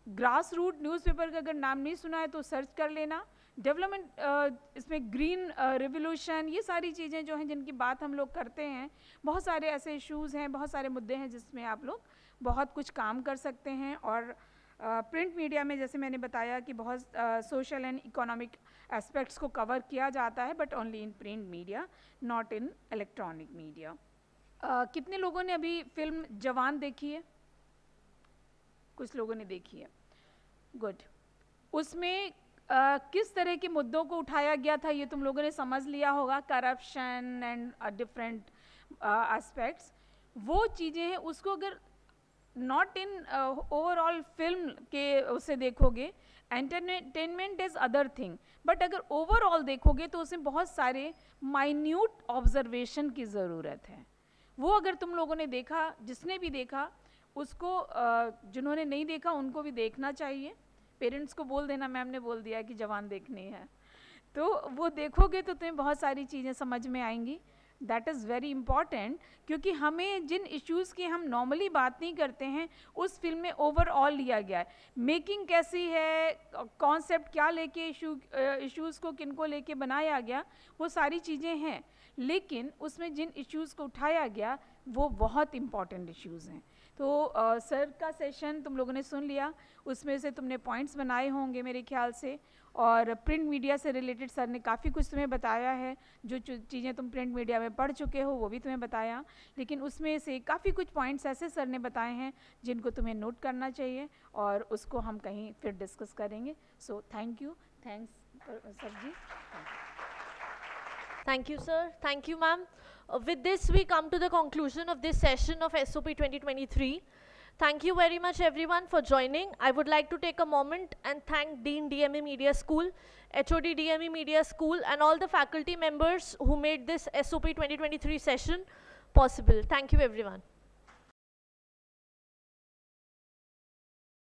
ग्रास रूट न्यूज़पेपर का अगर नाम नहीं सुना है तो सर्च कर लेना। डेवलपमेंट इसमें ग्रीन रिवोल्यूशन, ये सारी चीज़ें जो हैं जिनकी बात हम लोग करते हैं, बहुत सारे ऐसे इश्यूज़ हैं, बहुत सारे मुद्दे हैं जिसमें आप लोग बहुत कुछ काम कर सकते हैं। और प्रिंट मीडिया में जैसे मैंने बताया कि बहुत सोशल एंड इकोनॉमिक एस्पेक्ट्स को कवर किया जाता है, but only in print media, not in electronic media. कितने लोगों ने अभी फिल्म जवान देखी है? कुछ लोगों ने देखी है, गुड। उसमें किस तरह के मुद्दों को उठाया गया था ये तुम लोगों ने समझ लिया होगा, करप्शन एंड डिफरेंट एस्पेक्ट्स, वो चीज़ें हैं, उसको अगर नॉट इन ओवरऑल फिल्म के उसे देखोगे, entertainment is other thing, but अगर ओवरऑल देखोगे तो उसमें बहुत सारे माइन्यूट ऑब्जर्वेशन की ज़रूरत है। वो अगर तुम लोगों ने देखा, जिसने भी देखा उसको, जिन्होंने नहीं देखा उनको भी देखना चाहिए। पेरेंट्स को बोल देना मैम ने बोल दिया कि जवान देखनी है, तो वो देखोगे तो तुम्हें बहुत सारी चीज़ें समझ में आएंगी। दैट इज़ वेरी इम्पॉर्टेंट, क्योंकि हमें जिन इश्यूज़ की हम नॉर्मली बात नहीं करते हैं उस फिल्म में ओवरऑल लिया गया है। मेकिंग कैसी है, कॉन्सेप्ट क्या लेके इश्यूज़ को किनको लेके बनाया गया, वो सारी चीज़ें हैं, लेकिन उसमें जिन इश्यूज़ को उठाया गया वो बहुत इम्पॉर्टेंट इश्यूज़ हैं। तो सर का सेशन तुम लोगों ने सुन लिया, उसमें से तुमने पॉइंट्स बनाए होंगे मेरे ख्याल से, और प्रिंट मीडिया से रिलेटेड सर ने काफ़ी कुछ तुम्हें बताया है। जो चीज़ें तुम प्रिंट मीडिया में पढ़ चुके हो वो भी तुम्हें बताया, लेकिन उसमें से काफ़ी कुछ पॉइंट्स ऐसे सर ने बताए हैं जिनको तुम्हें नोट करना चाहिए, और उसको हम कहीं फिर डिस्कस करेंगे। So thank you, thanks sir ji. Thank you, sir. Thank you, ma'am. With this, we come to the conclusion of this session of SOP 2023. Thank you very much, everyone, for joining. I would like to take a moment and thank Dean DME Media School, HOD DME Media School, and all the faculty members who made this SOP 2023 session possible. Thank you, everyone.